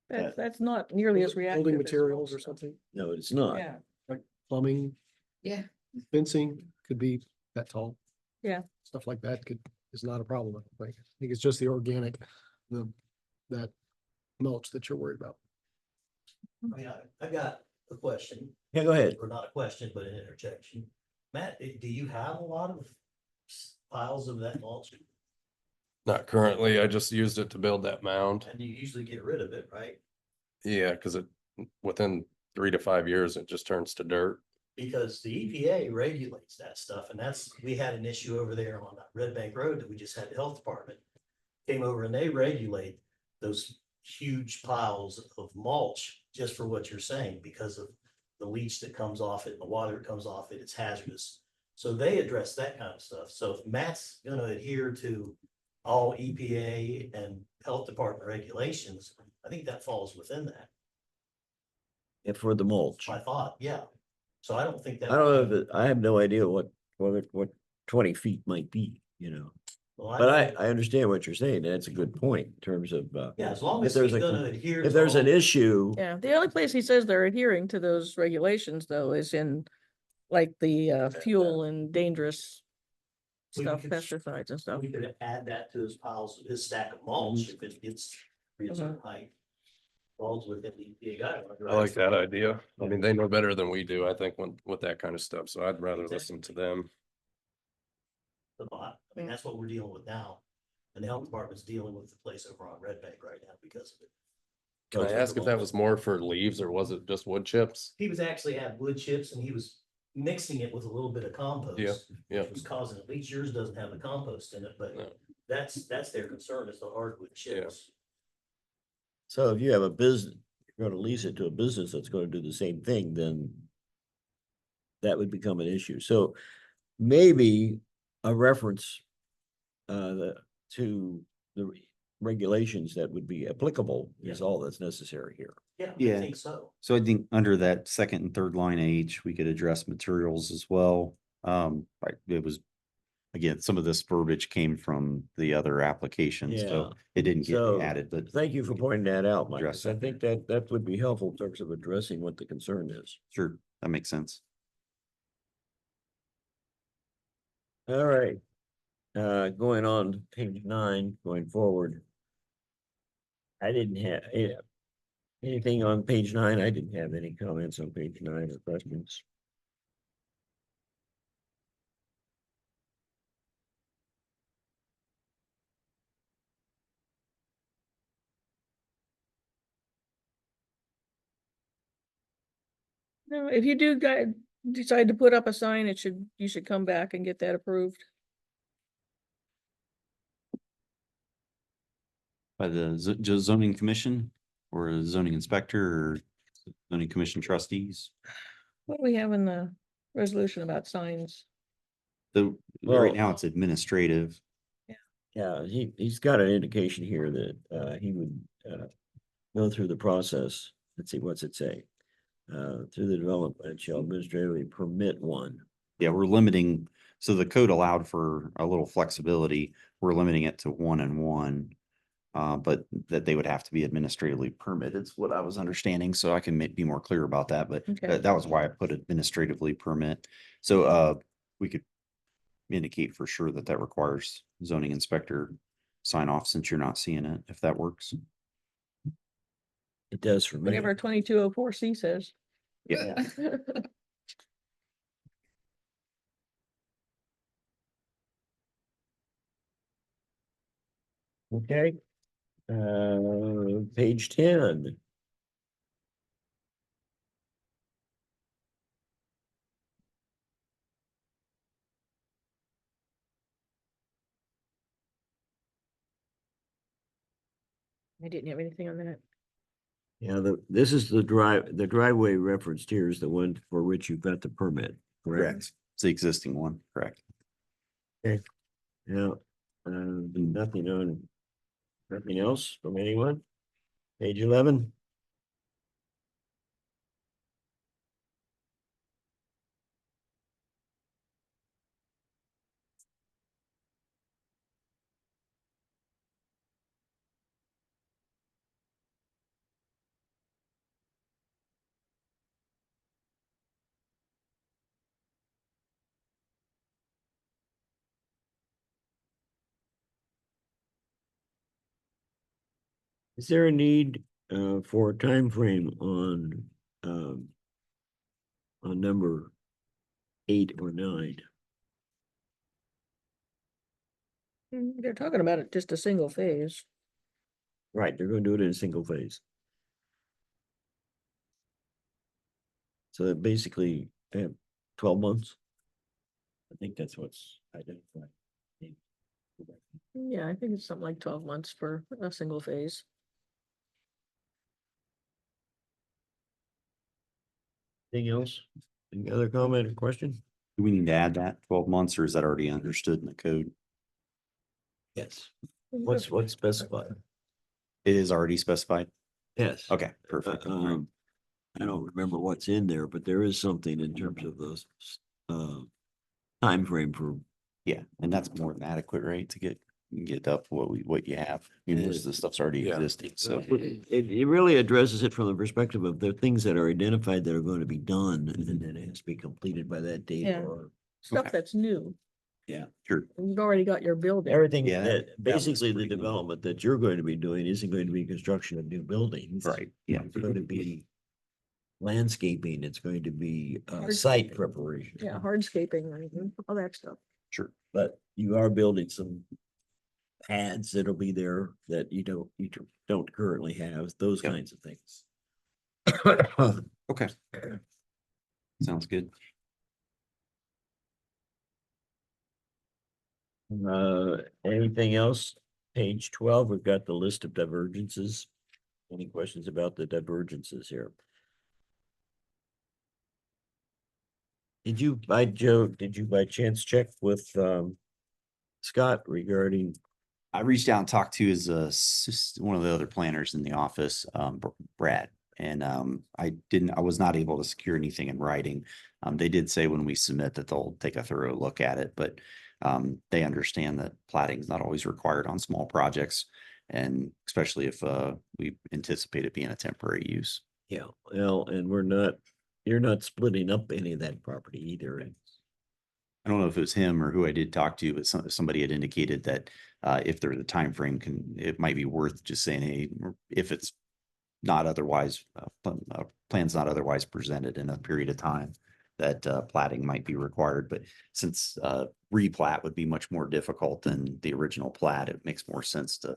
that's not nearly as reactive. Building as materials or mulch. something, no, it's not. Yeah, like plumbing, Yeah, fencing could be that tall. Yeah. Stuff like that is not a problem, I think. I think it's just the organic, that mulch that you're worried about. I mean, I got a question, Yeah, go ahead. or not a question, but an interjection. Matt, do you have a lot of piles of that mulch? Not currently. I just used it to build that mound. And you usually get rid of it, right? Yeah, because within 3 to 5 years, it just turns to dirt. Because the EPA regulates that stuff, and we had an issue over there on that Red Bank Road that we just had the health department. Came over and they regulate those huge piles of mulch just for what you're saying, because of the leach that comes off it, and the water that comes off it, it's hazardous. So they address that kind of stuff. So if Matt's gonna adhere to all EPA and health department regulations, I think that falls within that. And for the mulch. I thought, yeah. So I don't think that. I don't know if I have no idea what 20 feet might be, Well, But know- I understand what you're saying. That's a good point in terms of, Yeah, as long if as there's he's a, gonna adhere. if to there's an all- issue, Yeah, the only place he says they're adhering to those regulations though is in like the fuel and dangerous We stuff, could- pesticides and stuff. We could add that to his piles, his stack of mulch if it gets to be a certain height. Falls within the EPA guidelines. I like that idea. I mean, they know better than we do, I think, with that kind of stuff, so I'd rather listen to them. The lot. I mean, that's what we're dealing with now. And the health department's dealing with the place over on Red Bank right now because of it. Can I ask if that was more for leaves or was it just wood chips? He was actually had wood chips and he was mixing it with a little bit of compost. yeah. Which was causing, at least yours doesn't have the compost in it, but No. that's their concern is the hardwood chips. so if you have a business, you're gonna lease it to a business that's gonna do the same thing, then that would become an issue. So maybe a reference to the regulations that would be applicable is Yeah. all that's necessary here. Yeah, I Yeah. think so. So I think under that second and third line H, we could address materials as well. It was, again, some of this verbiage came from the other application, so it didn't get So, added, but Thank you for pointing that out, Mike. Address 'Cause I that. think that would be helpful in terms of addressing what the concern is. sure, that makes sense. All right. Going on to page 9, going forward. I didn't have, anything on page 9. I didn't have any comments on page 9 or questions. No, if you do decide to put up a sign, you should come back and get that approved. By the zoning commission or a zoning inspector or zoning commission trustees. What do we have in the resolution about signs? Right Well- now it's administrative. Yeah, he's got an indication here that he would go through the process. Let's see, what's it say? Through the development shall administratively permit one. Yeah, we're limiting, so the code allowed for a little flexibility. We're limiting it to 1 and 1. But that they would have to be administratively permitted, is what I was understanding, so I can be more clear about that, but Okay. that was why I put administratively permit. So, we could indicate for sure that that requires zoning inspector sign off since you're not seeing it, if that works. It does for me. Whatever 2204C says. Yeah. Okay. Page 10. I didn't have anything on that. Yeah, this is the driveway referenced here is the one for which you've got the permit, correct? It's the existing one, correct? Yeah, nothing else from anyone? Page 11? Is there a need for a time frame on number 8 or 9? They're talking about it just a single phase. Right, they're gonna do it in a single phase. So that basically, 12 months. I think that's what's identified. Yeah, I think it's something like 12 months for a single phase. Anything else? Any other comment or question? Do we need to add that 12 months or is that already understood in the code? Yes. What's specified? It is already specified? Yes. Okay, perfect. All right. I don't remember what's in there, but there is something in terms of the time frame for, Yeah, and that's more than adequate, right, to get get up what you have. You know, most of the stuff's already Yeah. existing, so. It really addresses it from the perspective of the things that are identified that are going to be done, and then it has to be completed by that date Yeah. or. Stuff Okay. that's new. Sure. You've already got your building. Everything Yeah, that, looks basically the pretty good. development that you're going to be doing isn't going to be construction of new buildings. Right, yeah. It's going to be landscaping, it's going to be Hardscaping. site preparation. Yeah, hardscaping, all that stuff. Sure. But you are building some pads that'll be there that you don't currently have, those Yep. kinds of things. Okay. Sounds good. Anything else? Page 12, we've got the list of divergences. Any questions about the divergences here? Did you by chance check with Scott regarding, I reached out and talked to his one of the other planners in the office, Brad. And I was not able to secure anything in writing. They did say when we submit that they'll take a thorough look at it, but they understand that plating is not always required on small projects. And especially if we anticipate it being a temporary use. yeah, well, and you're not splitting up any of that property either. I don't know if it was him or who I did talk to, but somebody had indicated that if there's a time frame, it might be worth just saying, hey, if it's not otherwise, plans not otherwise presented in a period of time, that plating might be required. But since replat would be much more difficult than the original plat, it makes more sense to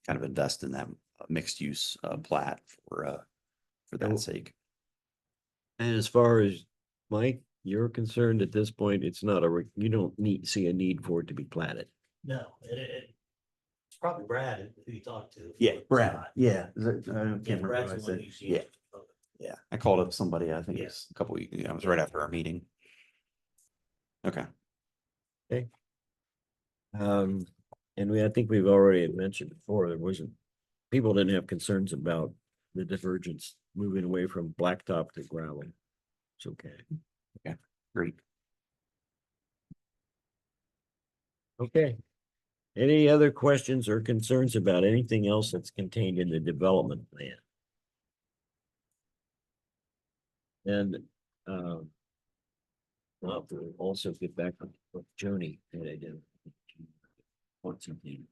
kind of invest in that mixed use plat for that sake. And as far as Mike, you're concerned at this point, it's not you don't see a need for it to be platted. No, it's probably Brad who you talked to. Yeah, Brad. Yeah. I Yeah, can't remember Brad's what I the one said. who's Yeah. used. Yeah. I called up somebody, I think it Yeah. was a couple weeks, it was right after our meeting. Okay. And I think we've already had mentioned before, people didn't have concerns about the divergence moving away from blacktop to gravel. It's okay. Great. Okay. Any other questions or concerns about anything else that's contained in the development plan? And, well, we'll also get back on what Joni had identified. Want something.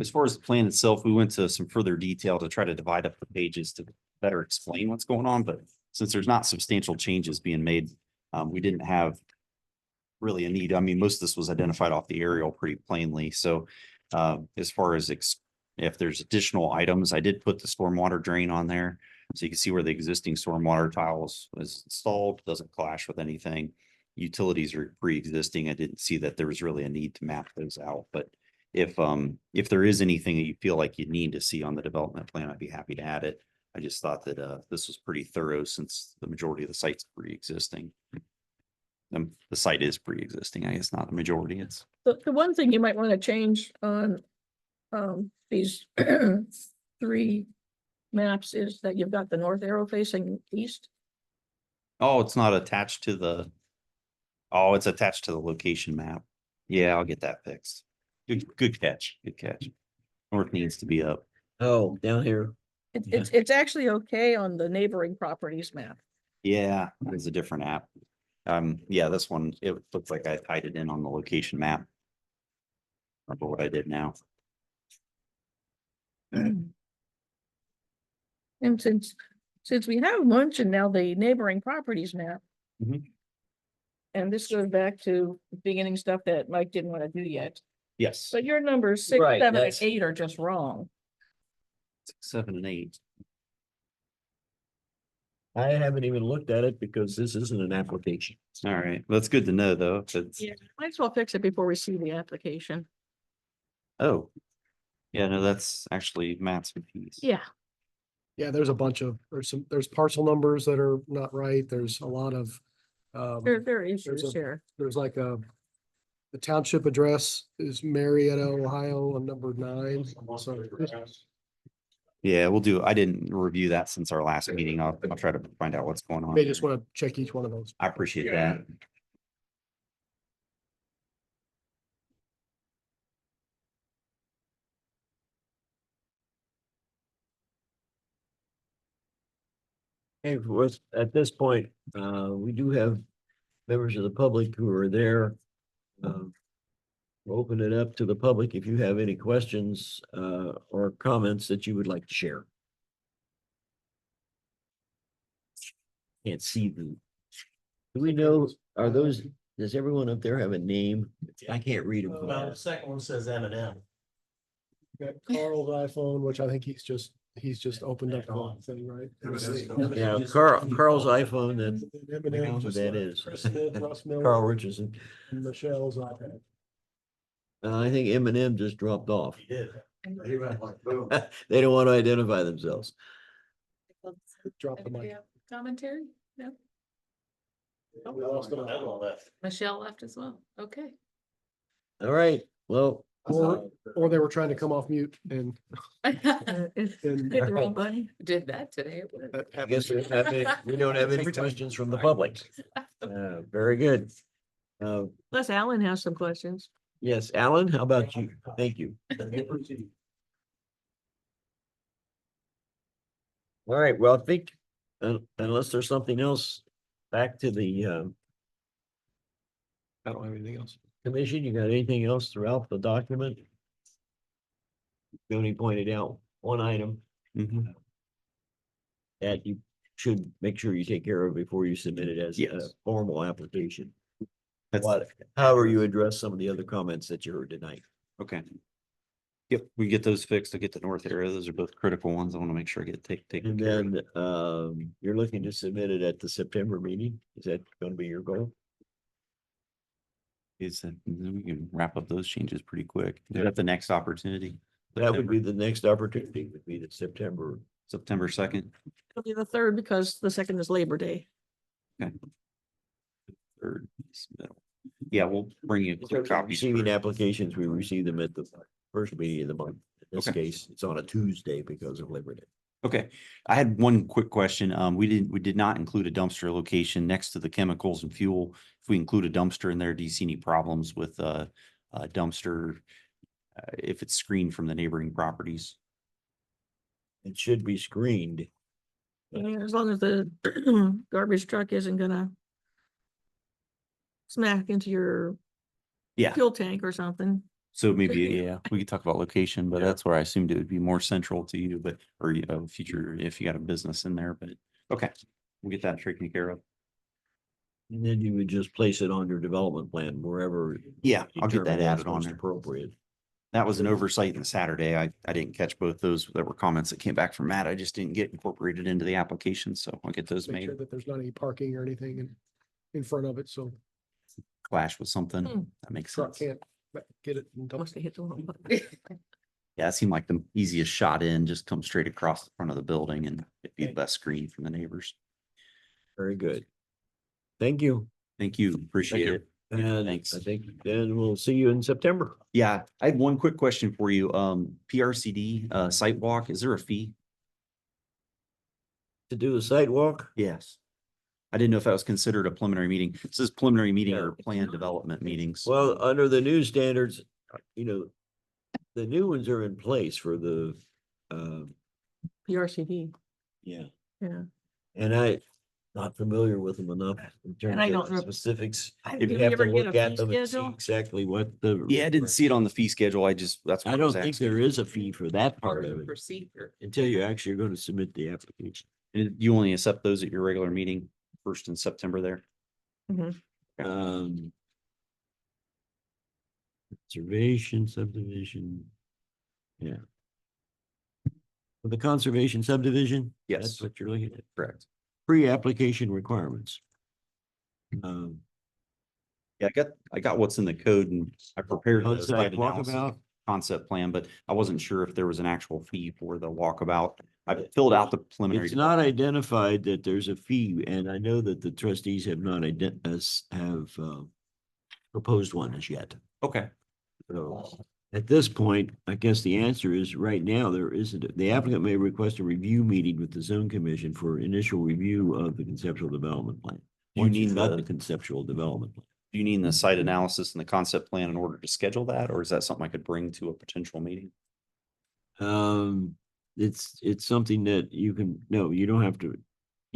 As far as the plan itself, we went to some further detail to try to divide up the pages to better explain what's going on, but since there's not substantial changes being made, we didn't have really a need. I mean, most of this was identified off the aerial pretty plainly. So as far as if there's additional items, I did put the stormwater drain on there. So you can see where the existing stormwater tiles was installed, doesn't clash with anything. Utilities are pre-existing. I didn't see that there was really a need to map those out, but if there is anything that you feel like you need to see on the development plan, I'd be happy to add it. I just thought that this was pretty thorough since the majority of the site's pre-existing. The site is pre-existing, I guess, not the majority. It's The one thing you might want to change on these three maps is that you've got the north arrow facing east. it's not attached to the. Oh, it's attached to the location map. Yeah, I'll get that fixed. Good catch. Good catch. North needs to be up. Oh, down here. It's actually okay on the neighboring properties map. Yeah, it's a different app. Yeah, this one, it looks like I tied it in on the location map. Remember what I did now. And since we have mentioned now the neighboring properties map. Mhm. And this goes back to beginning stuff that Mike didn't want to do yet, Yes. but your numbers 6, Right, 7, and that's- 8 are just wrong. 6, 7, and 8. I haven't even looked at it because this isn't an application. All right. Well, that's good to know though. It's, Yeah, might as well fix it before we see the application. oh. Yeah, no, that's actually Matt's piece. Yeah, Yeah, there's a bunch of, there's parcel numbers that are not right. There's a lot of, there are issues a- here. there's like the township address is Marietta, Ohio on number 9. So Yeah, we'll do. I didn't review that since our last meeting. I'll try to find out what's going on. may just want to check each one of those. I appreciate that. Hey, at this point, we do have members of the public who are there. We'll open it up to the public if you have any questions, or comments that you would like to share. Can't see them. Do we know, are those, does everyone up there have a name? I can't read them. Well, the second one says M&M. Got Carl's iPhone, which I think he's just opened up the whole thing, right? Yeah, Carl's iPhone, that, Eminem, I know who that is. Chris Smith, Russ Miller, Carl Richardson. and Michelle's iPad. I think Eminem just dropped off. He did. They don't want to identify themselves. Drop the Anybody mic. have Commentary? No, We lost it. That one left. Michelle left as well. Okay. All right, well. Or they were trying to come off mute and. Hit the wrong button. Did that today. at work. that I guess we don't have any questions from the public. Very good. Plus Alan has some questions. Yes, Alan, how about you? Thank you. All right, well, I think, unless there's something else, back to the, I don't have anything else. commission, you got anything else throughout the document? Tony pointed out one item Mhm. that you should make sure you take care of before you submit it as a Yes. formal application. That's- However, you address some of the other comments that you heard tonight. Okay. Yep, we get those fixed. I get the north area. Those are both critical ones. I want to make sure I get taken And care of. then, you're looking to submit it at the September meeting? Is that gonna be your goal? Is that, we can wrap up those changes pretty quick. Is that the next opportunity? That would be the next opportunity, would be the September. September 2nd, It'll be the third because the second is Labor Day. 3rd. Yeah, we'll bring you quick copies. Receiving for- applications, we receive them at the first meeting of the month. In this Okay. case, it's on a Tuesday because of Labor Day. Okay, I had one quick question. We did not include a dumpster location next to the chemicals and fuel. If we include a dumpster in there, do you see any problems with a dumpster? If it's screened from the neighboring properties? It should be screened. Yeah, as long as the garbage truck isn't gonna smack into your Yeah, fuel tank or something. so maybe, yeah, we could talk about location, but Yeah. that's where I assumed it would be more central to you, but, or, future, if you got a business in there, but, okay. We'll get that taken care of. And then you would just place it on your development plan wherever. Yeah, you I'll get that determine is added on most there. Appropriate. That was an oversight in Saturday. I didn't catch both those. There were comments that came back from Matt. I just didn't get incorporated into the application, so I'll get those Make made. sure that there's not any parking or anything in front of it, so Clash with something. Hmm. That makes truck sense. can't get it. and dump Must have hit the wrong button. Yeah, it seemed like the easiest shot in, just come straight across the front of the building and it'd be the best screen from the neighbors. Very good. Thank you. Thank you. Appreciate you. it. And Thanks. I think then we'll see you in September Yeah, I had one quick question for you. PRCD, site walk, is there a fee? to do the sidewalk. Yes. I didn't know if that was considered a preliminary meeting. This is preliminary meeting Yeah. or planned development meetings. Well, under the new standards, the new ones are in place for the, PRCD, yeah. yeah. And not familiar with them enough in terms I of don't know. specifics. Did You we have ever to get look a at fee them and see schedule? exactly what the. Yeah, I didn't see it on the fee schedule. That's. what I don't was think asking. there is a fee for that part of it Procedure. until you actually are going to submit the application. And you only accept those at your regular meeting, first in September there? Um. Conservation subdivision. Yeah. For the conservation subdivision? Yes. That's what you're looking at. Correct. Pre-application requirements. Um, Yeah, I got what's in the code and I prepared the How's that site analysis walkabout? concept plan, but I wasn't sure if there was an actual fee for the walkabout. I filled out the preliminary. It's not identified that there's a fee, and I know that the trustees have not proposed one as yet. Okay, So at this point, I guess the answer is right now, there isn't. The applicant may request a review meeting with the zone commission for initial review of the conceptual development plan. Do you Once you've need got the- the conceptual development plan. do you need the site analysis and the concept plan in order to schedule that, or is that something I could bring to a potential meeting? It's something that you can, no, you don't have to.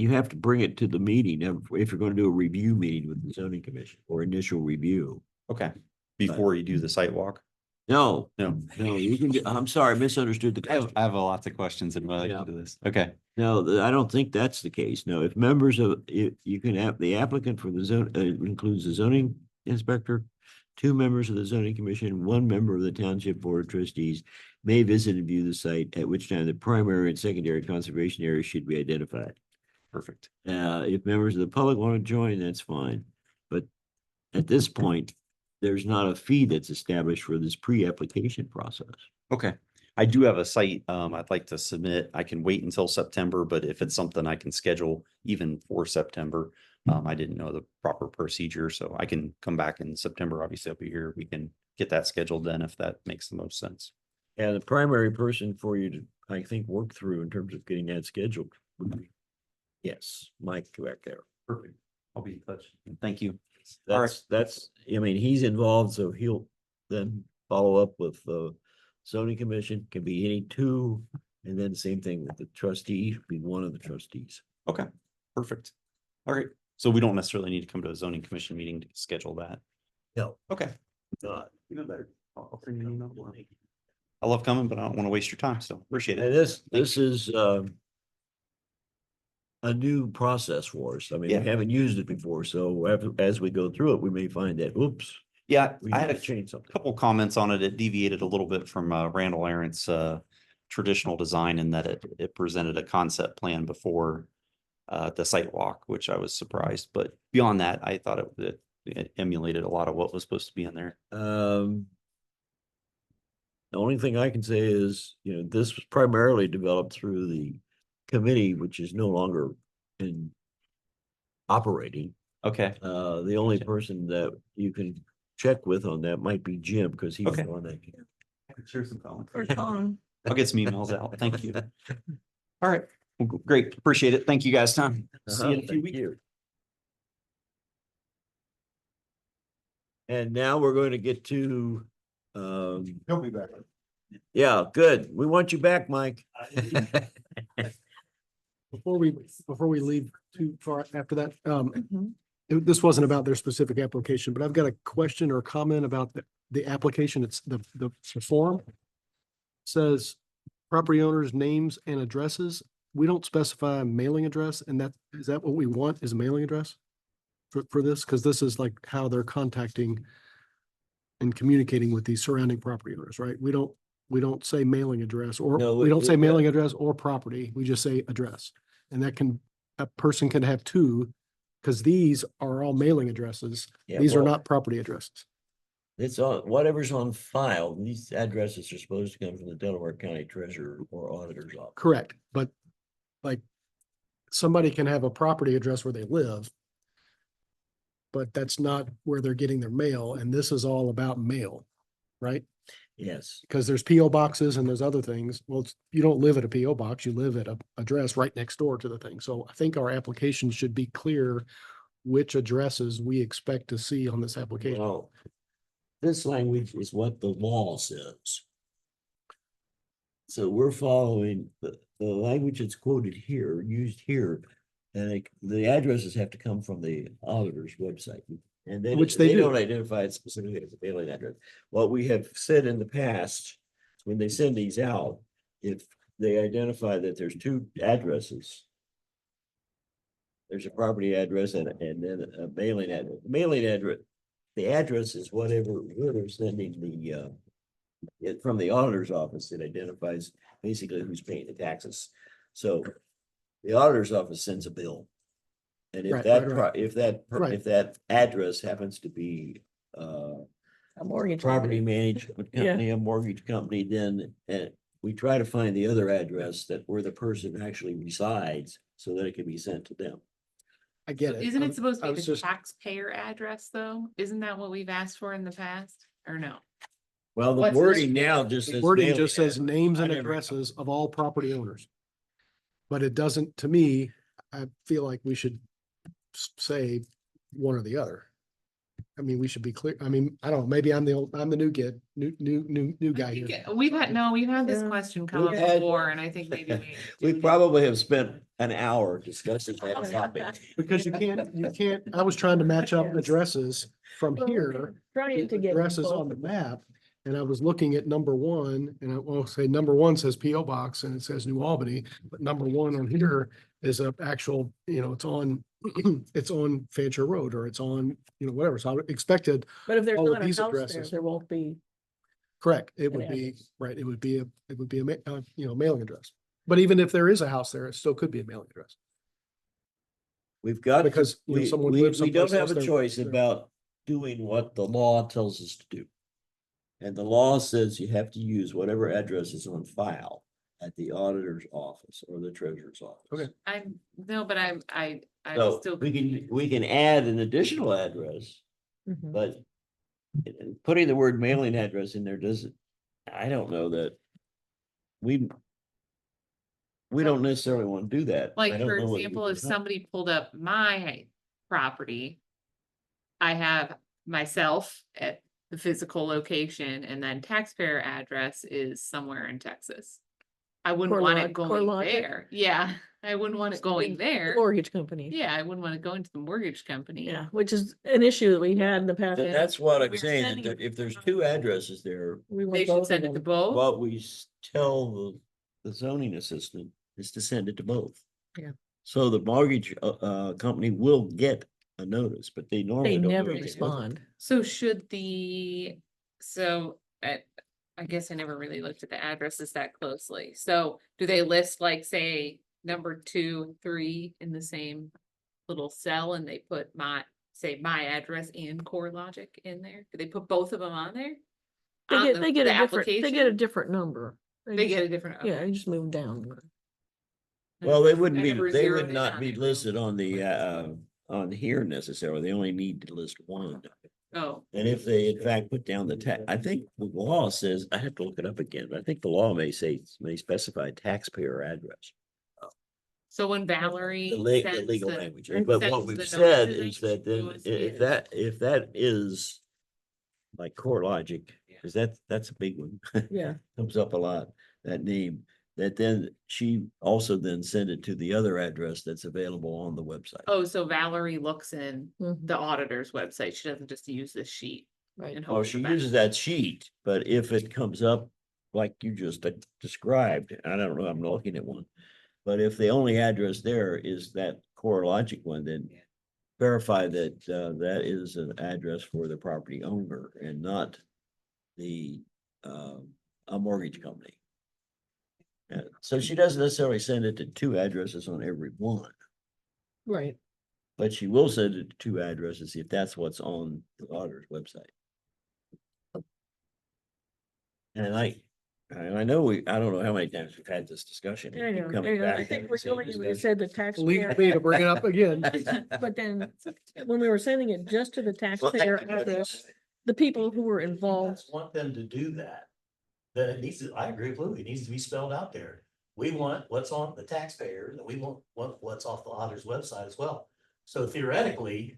you have to bring it to the meeting if you're gonna do a review meeting with the zoning commission or initial review. Okay, before you do the site walk? No, No. no, you can, I'm sorry, I misunderstood the question. I have lots of questions in relation Yeah. to this. Okay, No, I don't think that's the case. No, if members of, you can have, the applicant for the zone, includes the zoning inspector, 2 members of the zoning commission, 1 member of the township board of trustees may visit and view the site, at which time the primary and secondary conservation areas should be identified. perfect. If members of the public want to join, that's fine. But at this point, there's not a fee that's established for this pre-application process. Okay. I do have a site, I'd like to submit. I can wait until September, but if it's something I can schedule even for September, I didn't know the proper procedure, so I can come back in September. Obviously, I'll be here. We can get that scheduled then if that makes the most sense. And the primary person for you to, I think, work through in terms of getting that scheduled would be, yes, Mike back there. Perfect. I'll be in touch. Thank you. All right. That's, I mean, he's involved, so he'll then follow up with the zoning commission, can be any 2, and then same thing with the trustee, be one of the trustees. Okay, perfect. All right. So we don't necessarily need to come to a zoning commission meeting to schedule that. No. Okay. Even better. I'll send you an email. I love coming, but I don't want to waste your time, so appreciate And it. this is a new process for us. I mean, Yeah. we haven't used it before, so as we go through it, we may find that, oops, Yeah, we I had had to a change something. couple comments on it. It deviated a little bit from Randall Aaron's traditional design in that it presented a concept plan before the site walk, which I was surprised. But beyond that, I thought it emulated a lot of what was supposed to be in there. The only thing I can say is, this was primarily developed through the committee, which is no longer in operating. Okay, The only person that you can check with on that might be Jim, because he's Okay. the one that. I can share some comments. Or Tom. I'll get some emails out. Thank you. All right, well, great. Appreciate it. Thank you guys' time. See you in a few Thank weeks. you. And now we're going to get to, He'll be back. yeah, good. We want you back, Mike. Before we leave too far after that, Mhm. this wasn't about their specific application, but I've got a question or comment about the application. It's the form. Says property owners' names and addresses. We don't specify a mailing address, and is that what we want, is a mailing address? For this, because this is like how they're contacting and communicating with these surrounding property owners, right? We don't say mailing address, or No, we don't say it- mailing address or property. We just say address. And a person can have 2, because these are all mailing addresses. Yeah, These are well, not property addresses. It's on, whatever's on file, these addresses are supposed to come from the Delaware County Treasurer or Auditor's Office. Correct, but like somebody can have a property address where they live, but that's not where they're getting their mail, and this is all about mail, right? Yes, Because there's PO boxes and there's other things. Well, you don't live at a PO box, you live at a address right next door to the thing. So I think our application should be clear which addresses we expect to see on this application. well, this language is what the law says. So we're following the language that's quoted here, used here. And the addresses have to come from the auditor's website. And Which they do. don't identify it specifically as a mailing address. What we have said in the past, when they send these out, if they identify that there's 2 addresses. There's a property address and then a mailing address. Mailing address, the address is whatever we're sending from the auditor's office. It identifies basically who's paying the taxes. So the auditor's office sends a bill. And if Right, that, right, right. Right. if that address happens to be A mortgage. property management Yeah. company, a mortgage company, then we try to find the other address that where the person actually resides so that it can be sent to them. I get it. Isn't it supposed to I be was the just- taxpayer address though? Isn't that what we've asked for in the past or no? Well, the What's the- wording now just says. Wording mailing just says address. names I and never- addresses of all property owners. But it doesn't, to me, I feel like we should say one or the other. I mean, we should be clear. I mean, I don't know, maybe I'm the new kid, new guy here. We've had this Yeah. question come up We've had- before, and I think maybe We do need- probably have spent an hour discussing that topic. Because you can't, I was trying to match up addresses from Well, here. Trying to get. Addresses on the map, and I was looking at number one, and I will say number one says P O Box and it says New Albany, but number one on here is a actual, it's on, it's on Fancher Road, or it's on, whatever. So I expected, But if there's all of not a these house there, addresses. there won't be. correct, it An would be, address. right, it would be a mailing address. But even if there is a house there, it still could be a mailing address. We've got, Because, we, someone we, lives we don't someplace have else, a they're- choice they're- about doing what the law tells us to do. And the law says you have to use whatever address is on file at the auditor's office or the treasurer's office. Okay. I So still. we can add an additional address, Mhm. but putting the word mailing address in there doesn't, I don't know that we don't necessarily want to do that. I Like, don't for know what example, you if can- somebody pulled up my property, I have myself at the physical location, and then taxpayer address is somewhere in Texas. I wouldn't want it going CoreLogic? there. Yeah, I wouldn't want it going there. Mortgage company. Yeah, I wouldn't want it going to the mortgage company. Yeah, which is an issue that we had in the past. and That's what I'm we're saying, sending that it- if there's two addresses there, We want They both should of send it to them. both. what we tell the zoning assistant is to send it to both. Yeah. So the mortgage, company will get a notice, but they normally They don't. do never anything with it. respond. So I guess I never really looked at the addresses that closely. So do they list, like, say, number 2 and 3 in the same little cell, and they put my address and CoreLogic in there? Do they put both of them on there? On They the- get the a different, they get a application? different number. They just- get a different. Yeah, okay. you just move down. Well, they wouldn't I be, never they zeroed would in not on be it. listed on the, on here necessarily. They only need to list one. Oh, And if they in fact put down the I think the law says, I have to look it up again, but I think the law may specify taxpayer address. so when Valerie. The sends legal the- language, and but sends what the we've notices, said they is should that do then as if is. that is like CoreLogic, because that's a big one, Yeah, comes up a lot, that name, that then she also then send it to the other address that's available on the website. Oh, so Valerie looks in Mhm. the auditor's website. She doesn't just use this sheet. right. and Oh, hope for she the best. uses that sheet, but if it comes up like you just described, I don't know, I'm looking at one. But if the only address there is that CoreLogic one, then verify that that is an address for the property owner and not the a mortgage company. So she doesn't necessarily send it to two addresses on every one, Right. but she will send it to two addresses if that's what's on the auditor's website. And I know I don't know how many times we've had this discussion. I We keep know, coming back I to think the we're same going, we discussion. said the Leave taxpayer. me to bring it up again. But then, when we were sending it just to the taxpayer address, the people who were If you involved, guys Want them to do that, then it needs to, I agree with Louis, it needs to be spelled out there. We want what's on the taxpayers, and we want what's off the auditor's website as well. So theoretically,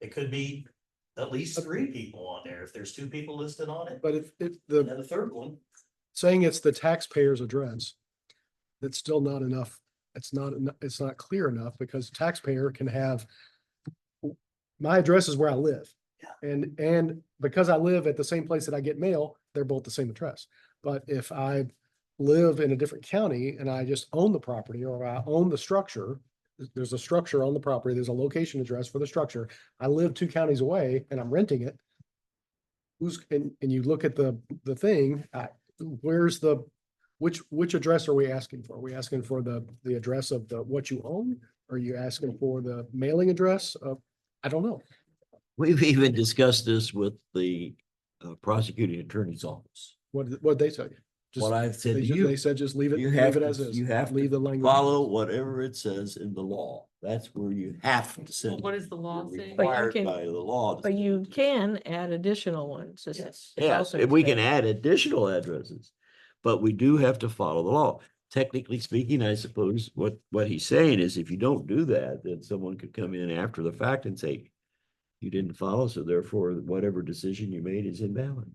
it could be at least 3 people on there, if there's 2 people listed on it, But if and the, then the third one. saying it's the taxpayer's address, that's still not enough. It's not clear enough, because taxpayer can have, my address is where I live. Yeah. And because I live at the same place that I get mail, they're both the same address. But if I live in a different county and I just own the property, or I own the structure, there's a structure on the property, there's a location address for the structure. I live 2 counties away and I'm renting it. And you look at the thing, where's which address are we asking for? Are we asking for the address of what you own? Are you asking for the mailing address of, I don't know. We've even discussed this with the prosecuting attorney's office. What'd they tell you? Just- What I've said They to just- you. They said, just leave it, You leave have it to- as is. you have to Leave the language. Follow whatever it says in the law. That's where you have to send. What it. does the law You're say? But you Required can- by the law. to but send you it. can add additional ones. It's Yes, also if we can said- add additional addresses, but we do have to follow the law. Technically speaking, I suppose what he's saying is if you don't do that, then someone could come in after the fact and say, You didn't follow, so therefore whatever decision you made is invalid.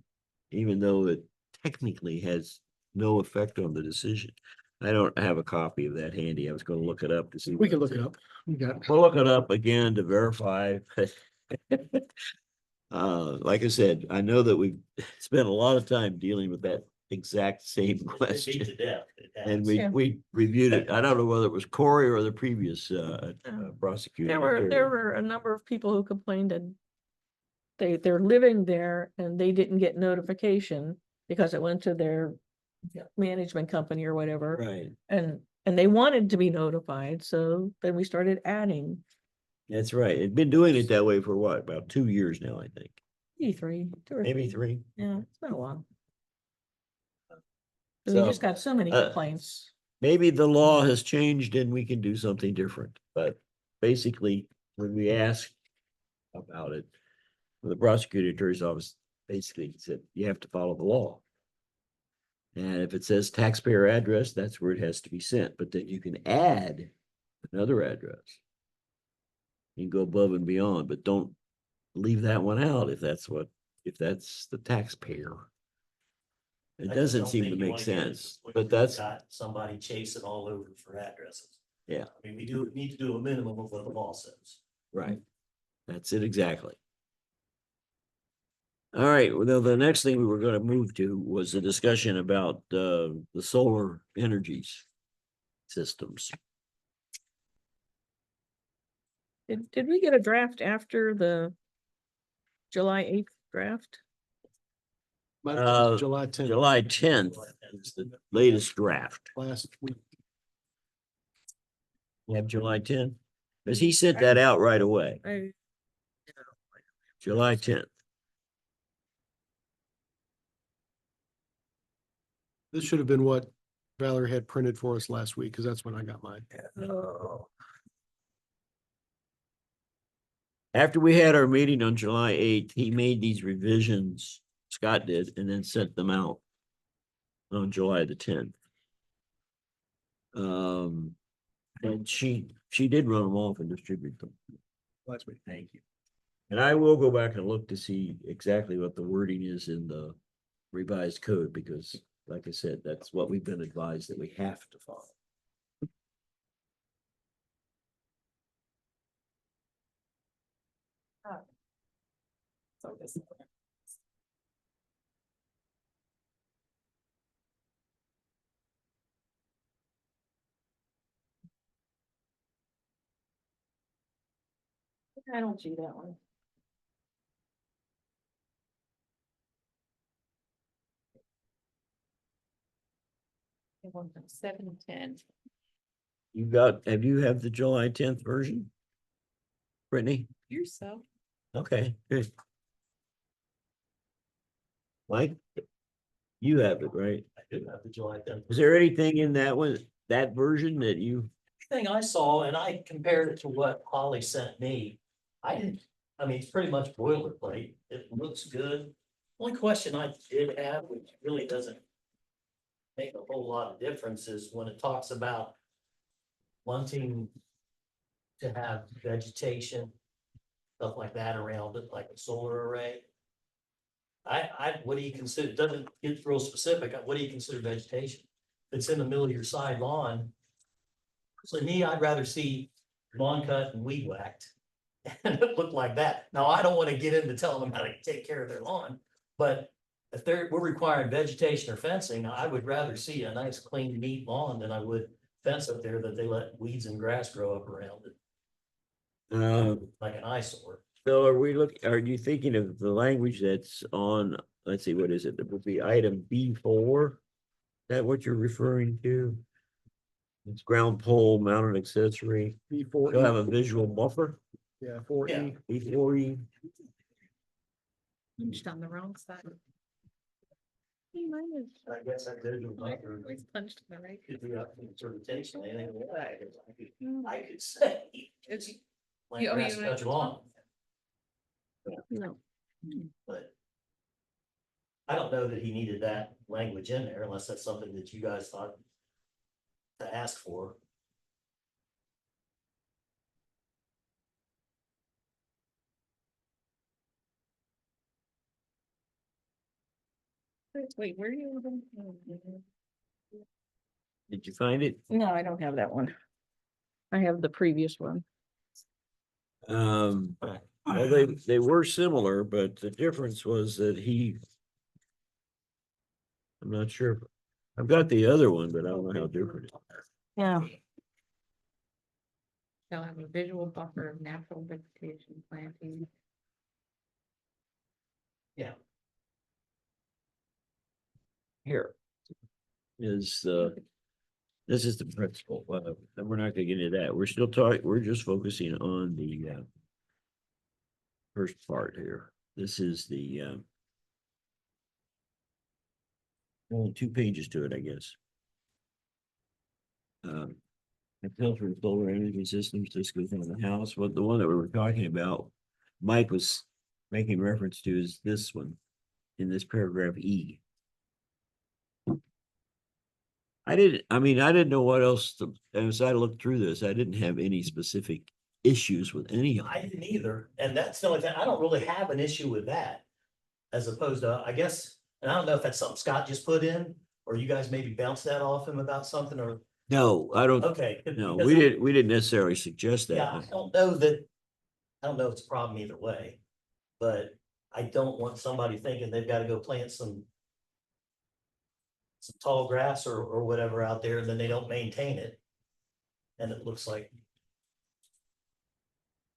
Even though it technically has no effect on the decision. I don't have a copy of that handy. I was gonna look it up to see. We what can look it up. We got it. We'll look it up again to verify. Like I said, I know that we've spent a lot of time dealing with that exact same It beat question. to death. It And has. we, Yeah. we reviewed it. I don't know whether it was Corey or the previous, prosecutor. There were a number of people who complained that they're living there and they didn't get notification because it went to their management company or whatever. Right, And they wanted to be notified, so then we started adding that's right. It'd been doing it that way for what, about 2 years now, I think, maybe three, two or maybe three. 3. Yeah, it's been a while. We So, just got so many uh, complaints. Maybe the law has changed and we can do something different, but basically, when we asked about it, the prosecutor attorney's office basically said, you have to follow the law. And if it says taxpayer address, that's where it has to be sent, but then you can add another address. You can go above and beyond, but don't leave that one out if that's the taxpayer. It I just doesn't don't seem to think you make wanna get into sense, when but you've that's, got somebody chasing all over for addresses. yeah, I mean, we need to do a minimum of what the law says. right. That's it exactly. All right, well, the next thing we were gonna move to was a discussion about the solar energies systems. Did we get a draft after the July 8th draft? Might Uh, have been July 10th. July 10th is the latest draft. Last week. You have July 10th? Because he sent that out right away, July 10th. This should have been what Valerie had printed for us last week, because that's when I got mine. After we had our meeting on July 8th, he made these revisions, Scott did, and then sent them out on July the 10th. And she did run them off and distribute them. Last week. Thank you. And I will go back and look to see exactly what the wording is in the revised code, because like I said, that's what we've been advised that we have to follow. I don't see that one. Seven, 10. Have you have the July 10th version? Brittany? Here's so. Okay, good. Mike? You have it, right? I do have the July 10th. Is there anything in that one, that version that you, Thing I saw, and I compared it to what Holly sent me, I mean, it's pretty much boilerplate. It looks good. Only question I did have, which really doesn't make a whole lot of difference, is when it talks about wanting to have vegetation, stuff like that around it, like a solar array. What do you consider, it doesn't get real specific, what do you consider vegetation? If it's in the middle of your side lawn. So me, I'd rather see lawn cut and weed whacked. And it looked like that. Now, I don't want to get into telling them how to take care of their lawn, but if we're requiring vegetation or fencing, I would rather see a nice, clean, neat lawn than I would fence up there that they let weeds and grass grow up around it, like an eyesore. so are you thinking of the language that's on, let's see, what is it? It would be item B4? Is that what you're referring to? It's ground pole mounted accessory. B4. You'll have a visual buffer, Yeah, 4E. B4E. Punched on the wrong side. Mine is. I guess I did. Always punched on the right. Could be up to interpretation, anything like that. I could say. It's- Like You- oh, grass you- cut lawn, No. but. I don't know that he needed that language in there unless that's something that you guys thought to ask for. Wait, where are you? Did you find it? No, I don't have that one. I have the previous one. Well, they were similar, but the difference was that I'm not sure. I've got the other one, but I don't know how different it is. Yeah. Shall have a visual buffer of natural vegetation planting. Here is this is the principle. And we're not gonna get into that. We're still talking, we're just focusing on the first part here. This is the only 2 pages to it, I guess. The filter and solar energy systems, this goes into the house. What the one that we were talking about, Mike was making reference to is this one in this paragraph E. I didn't know what else to, as I looked through this, I didn't have any specific issues with any of I it. didn't either, and that's the only thing, I don't really have an issue with that. As opposed to, I guess, and I don't know if that's something Scott just put in, or you guys maybe bounce that off him about something, or, No, I don't, okay. no, because we didn't necessarily suggest Yeah, that. I don't know if it's a problem either way, but I don't want somebody thinking they've got to go plant some tall grass or whatever out there, and then they don't maintain it. And it looks like.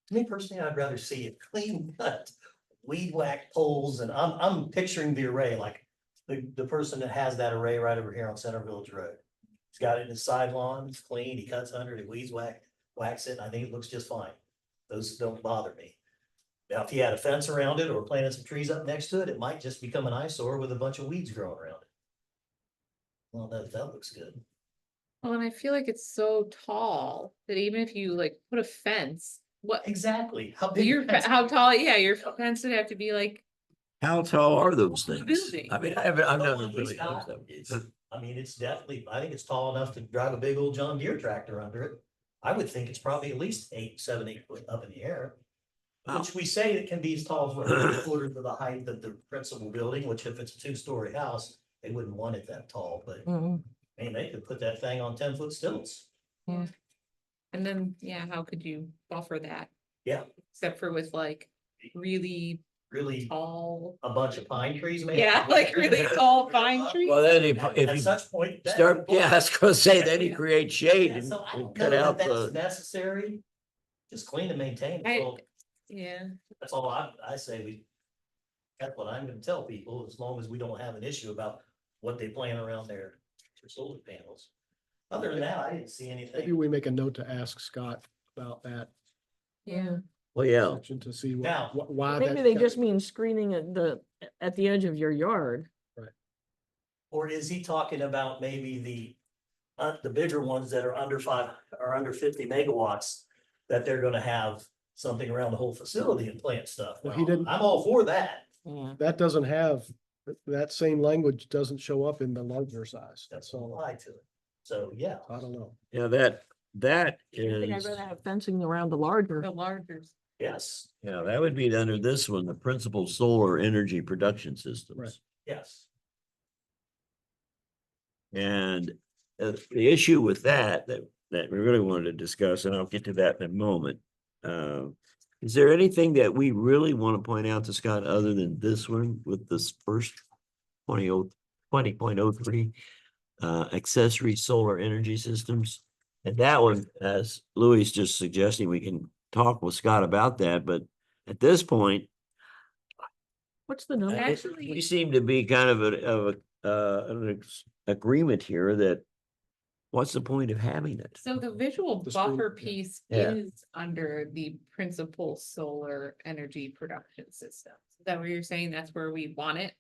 To me personally, I'd rather see a clean cut, weed whack poles, and I'm picturing the array, like the person that has that array right over here on Center Village Road. He's got it in his side lawn, it's clean, he cuts under, he weeds whacks it, and I think it looks just fine. Those don't bother me. Now, if he had a fence around it or planted some trees up next to it, it might just become an eyesore with a bunch of weeds growing around it. Well, that looks good. Well, and I feel like it's so tall that even if you like put a fence, what, Exactly. How big? your, a fence- how tall, yeah, your fence would have to be like, How tall are those things? Building. I mean, I've The never one he's really got, noticed them. it's definitely, I think it's tall enough to drive a big old John Deere tractor under it. I would think it's probably at least 7, 8 foot up in the air. Wow. Which we say it can be as tall as what, 3/4 of the height of the principal building, which if it's a 2-story house, they wouldn't want it that tall, but Mhm. I mean, they could put that thing on 10-foot stilts. and then, yeah, how could you buffer that? Yeah. Except for with like really Really tall, a bunch of pine trees, maybe. yeah, like really tall pine trees. Well, then At if you such point. that start, would yeah, I was gonna say, then you create shade Yeah, and so I don't cut know out that that's the, necessary. Just clean and maintain. Yeah, That's all I say. That's what I'm gonna tell people, as long as we don't have an issue about what they plan around their solar panels. Other than that, I didn't see Maybe anything. we make a note to ask Scott about that Yeah. well, yeah. section to see Now, why. Maybe that they got- just mean screening at the edge of your yard. Or is he talking about maybe the bigger ones that are under 50 megawatts? That they're gonna have something around the whole facility and plant stuff. Well, he Now, didn't- I'm all for that. Yeah. That doesn't have, that same language doesn't show up in the larger size. That's So applied to it. So, yeah. I don't know. Yeah, that I think I'd is, rather have fencing around the larger. the larger. Yes, yeah, that would be under this one, the principal solar energy production systems. Right. yes. And the issue with that we really wanted to discuss, and I'll get to that in a moment. Is there anything that we really want to point out to Scott other than this one with this first 20.03 accessory solar energy systems? And that one, as Louis is just suggesting, we can talk with Scott about that, but at this point, What's the number? Actually- we seem to be kind of an agreement here that what's the point of having it? So the visual The screen, buffer yeah. piece Yeah. is under the principal solar energy production system. Is that what you're saying? That's where we want it?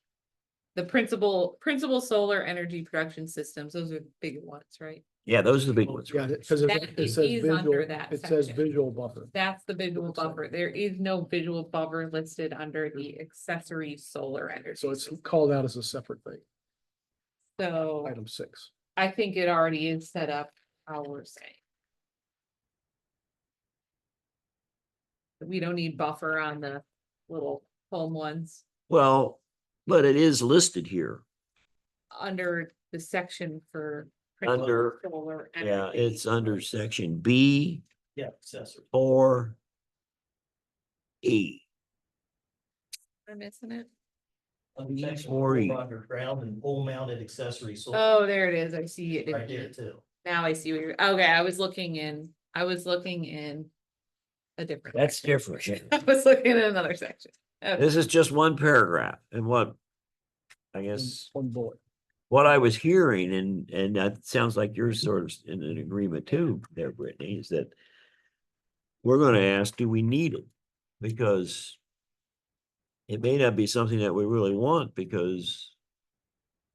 The principal solar energy production systems, those are the big ones, right? Yeah, those are the big ones. Yeah, right? because That it says is under visual, that it says section. visual buffer. That's the visual Looks like- buffer. There is no visual buffer listed under the accessory solar energy. So it's system. called out as a separate thing, So item 6. I think it already is set up how we're saying. We don't need buffer on the little home ones. Well, but it is listed here. under the section for. Under- solar Yeah, energy. it's under section B Yeah, accessory. 4E. Am I missing it? Under section Or E. four, underground and pole mounted accessory solar. Oh, there it is. I see it. in Right there here. too. Now I see what you're, okay, I was looking in a different. That's section. different. I was looking at another section. Okay. This is just one paragraph and what, I guess, One bullet. what I was hearing and that sounds like you're sort of in an agreement too there, Brittany, is that we're gonna ask, do we need it? Because it may not be something that we really want because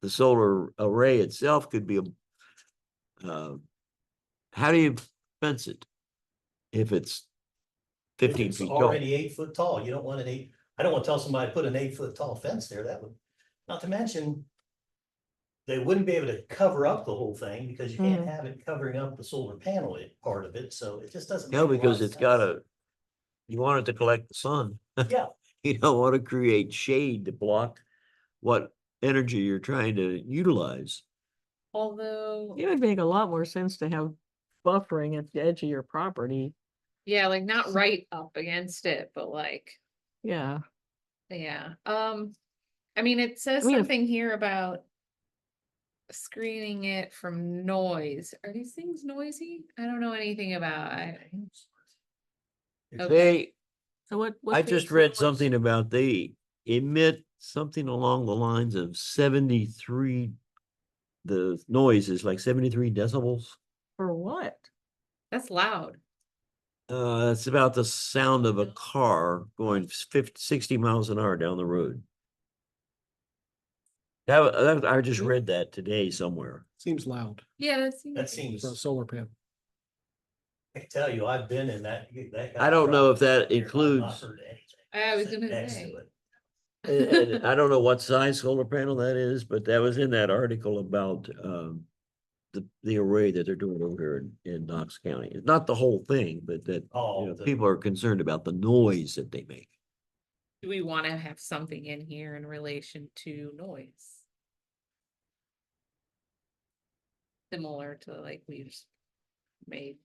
the solar array itself could be how do you fence it? If it's If 15 it's feet tall? already 8 foot tall, you don't want I don't want to tell somebody to put an 8 foot tall fence there. That would, not to mention. They wouldn't be able to cover up the whole thing because you can't have it covering up the solar panel part of it, so it just doesn't. No, make a lot because of it's sense. gotta, you want it to collect the sun. Yeah. You don't want to create shade to block what energy you're trying to utilize. Although, It would make a lot more sense to have buffering at the edge of your property. yeah, like not right up against it, but like, Yeah, yeah, I mean, it says I mean, if- something here about. Screening it from noise. Are these things noisy? I don't know anything about, Okay. They, so what? I what's the just read solar- something about they emit something along the lines of 73, the noise is like 73 decibels. For what? that's loud. It's about the sound of a car going 50, 60 miles an hour down the road. I just read that today somewhere. Seems loud Yeah, that seems. That seems, for a solar panel. I can tell you, I've been in that. I don't know if that I've not includes- heard anything. I was Sit gonna next to say. it. And I don't know what size solar panel that is, but that was in that article about the array that they're doing over here in Knox County. It's not the whole thing, but that, Oh, people are concerned about the noise that they make. Do we want to have something in here in relation to noise? Similar to like we just made.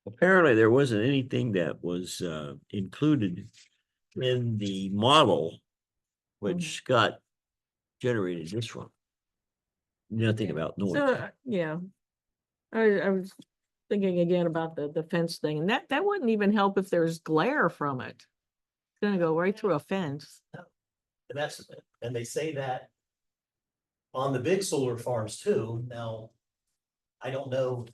Apparently, there wasn't anything that was included in the model which Scott generated this from. Nothing about noise. So, yeah. I was thinking again about the fence thing, and that wouldn't even help if there's glare from it. It's gonna go right through a fence. And and they say that on the big solar farms too. Now, I don't know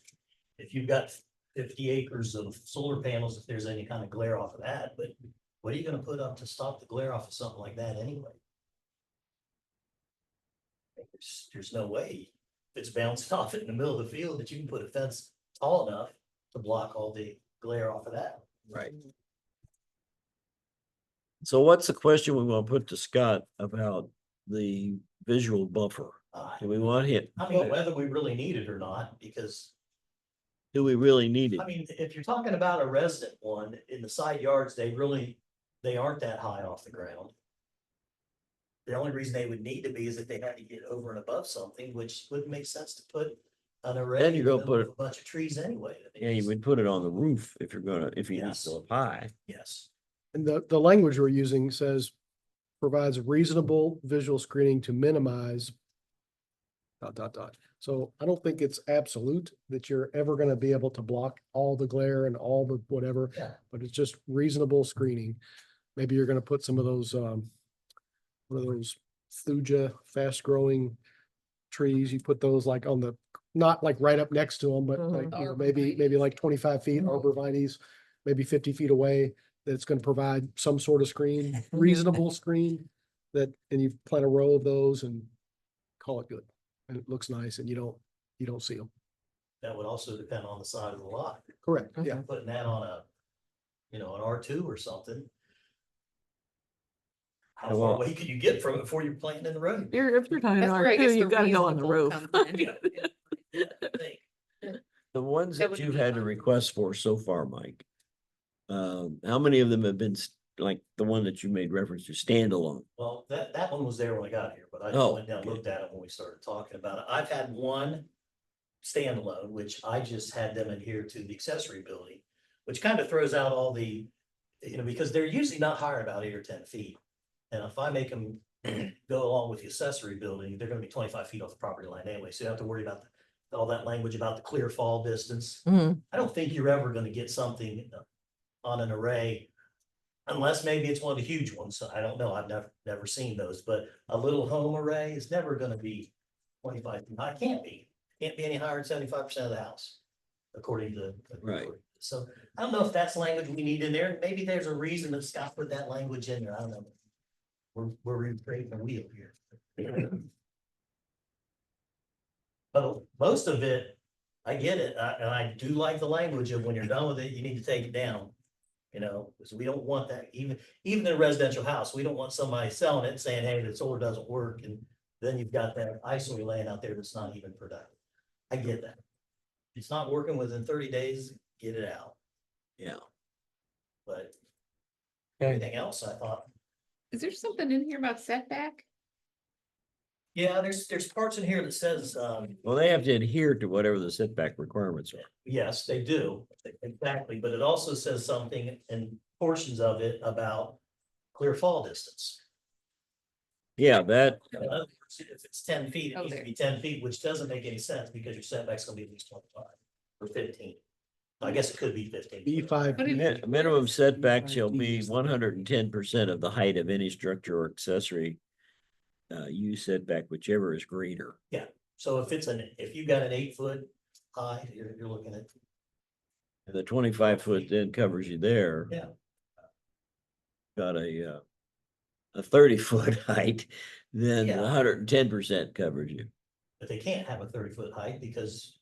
if you've got 50 acres of solar panels, if there's any kind of glare off of that, but what are you gonna put up to stop the glare off of something like that anyway? There's no way if it's bouncing off it in the middle of the field that you can put a fence tall enough to block all the glare off of that. Right. So what's the question we want to put to Scott about the visual buffer? Do we want him? I mean, whether we really need it or not, because Do we really need it? I mean, if you're talking about a resident one in the side yards, they aren't that high off the ground. The only reason they would need to be is if they had to get over and above something, which wouldn't make sense to put an array. Then you in go the middle put of A bunch of trees anyway. I mean, Yeah, you would put it on the roof if you need Yes. to go up high. Yes, And the language we're using says provides reasonable visual screening to minimize. ... So I don't think it's absolute that you're ever gonna be able to block all the glare and all the whatever, yeah, but it's just reasonable screening. Maybe you're gonna put some of those, one of those thuja, fast growing trees, you put those like on the, not like right up next to them, but like, you know, maybe like 25 feet, arborvitae's, maybe 50 feet away, that's gonna provide some sort of screen, reasonable screen that, and you plant a row of those and call it good. And it looks nice and you don't see them. that would also depend on the side of the lot. Correct, yeah. Putting that on an R2 or something. How Yeah, far well- away can you get from it before you're planting in the road? If you're talking That's about where I guess R2, you've the gotta go on the reasonable roof. comes in. I think. The ones That that would you've be had to fine. request for so far, Mike. How many of them have been like the one that you made reference to, standalone. Well, that one was there when I got here, but I Oh, went down, and okay. looked at it when we started talking about it. I've had one standalone, which I just had them adhere to the accessory building, which kind of throws out all the, because they're usually not higher about 8 or 10 feet. And if I make them go along with the accessory building, they're gonna be 25 feet off the property line anyway, so you don't have to worry about all that language about the clear fall distance. Mhm. I don't think you're ever gonna get something on an array. Unless maybe it's one of the huge ones. So I don't know. I've never seen those, but a little home array is never gonna be 25 feet. I can't be any higher than 75% of the house. According to. Right. So I don't know if that's language we need in there. Maybe there's a reason that Scott put that language in there. I don't know. We're recreating the wheel here. But most of it, I get it, and I do like the language of when you're done with it, you need to take it down. Because we don't want that, even in a residential house, we don't want somebody selling it and saying, hey, the solar doesn't work, and then you've got that eyesore laying out there that's not even productive. I get that. If it's not working within 30 days, get it out, Yeah. but Okay. everything else, I thought, Is there something in here about setback? yeah, there's parts in here that says, Well, they have to adhere to whatever the setback requirements are. yes, they do, exactly, but it also says something in portions of it about clear fall distance. Yeah, that, In other words, if it's 10 feet, it Oh, needs to there. be 10 feet, which doesn't make any sense because your setback's gonna be at least 25 or 15. I guess it could be 15. B5. What if- minimum setback shall be 110% of the height of any structure or accessory. Use setback, whichever is greater. So if you got an 8-foot high, you're looking at, The 25 foot then covers you there. Yeah. Got a 30 foot height, then Yeah. 110% covers you. but they can't have a 30-foot height because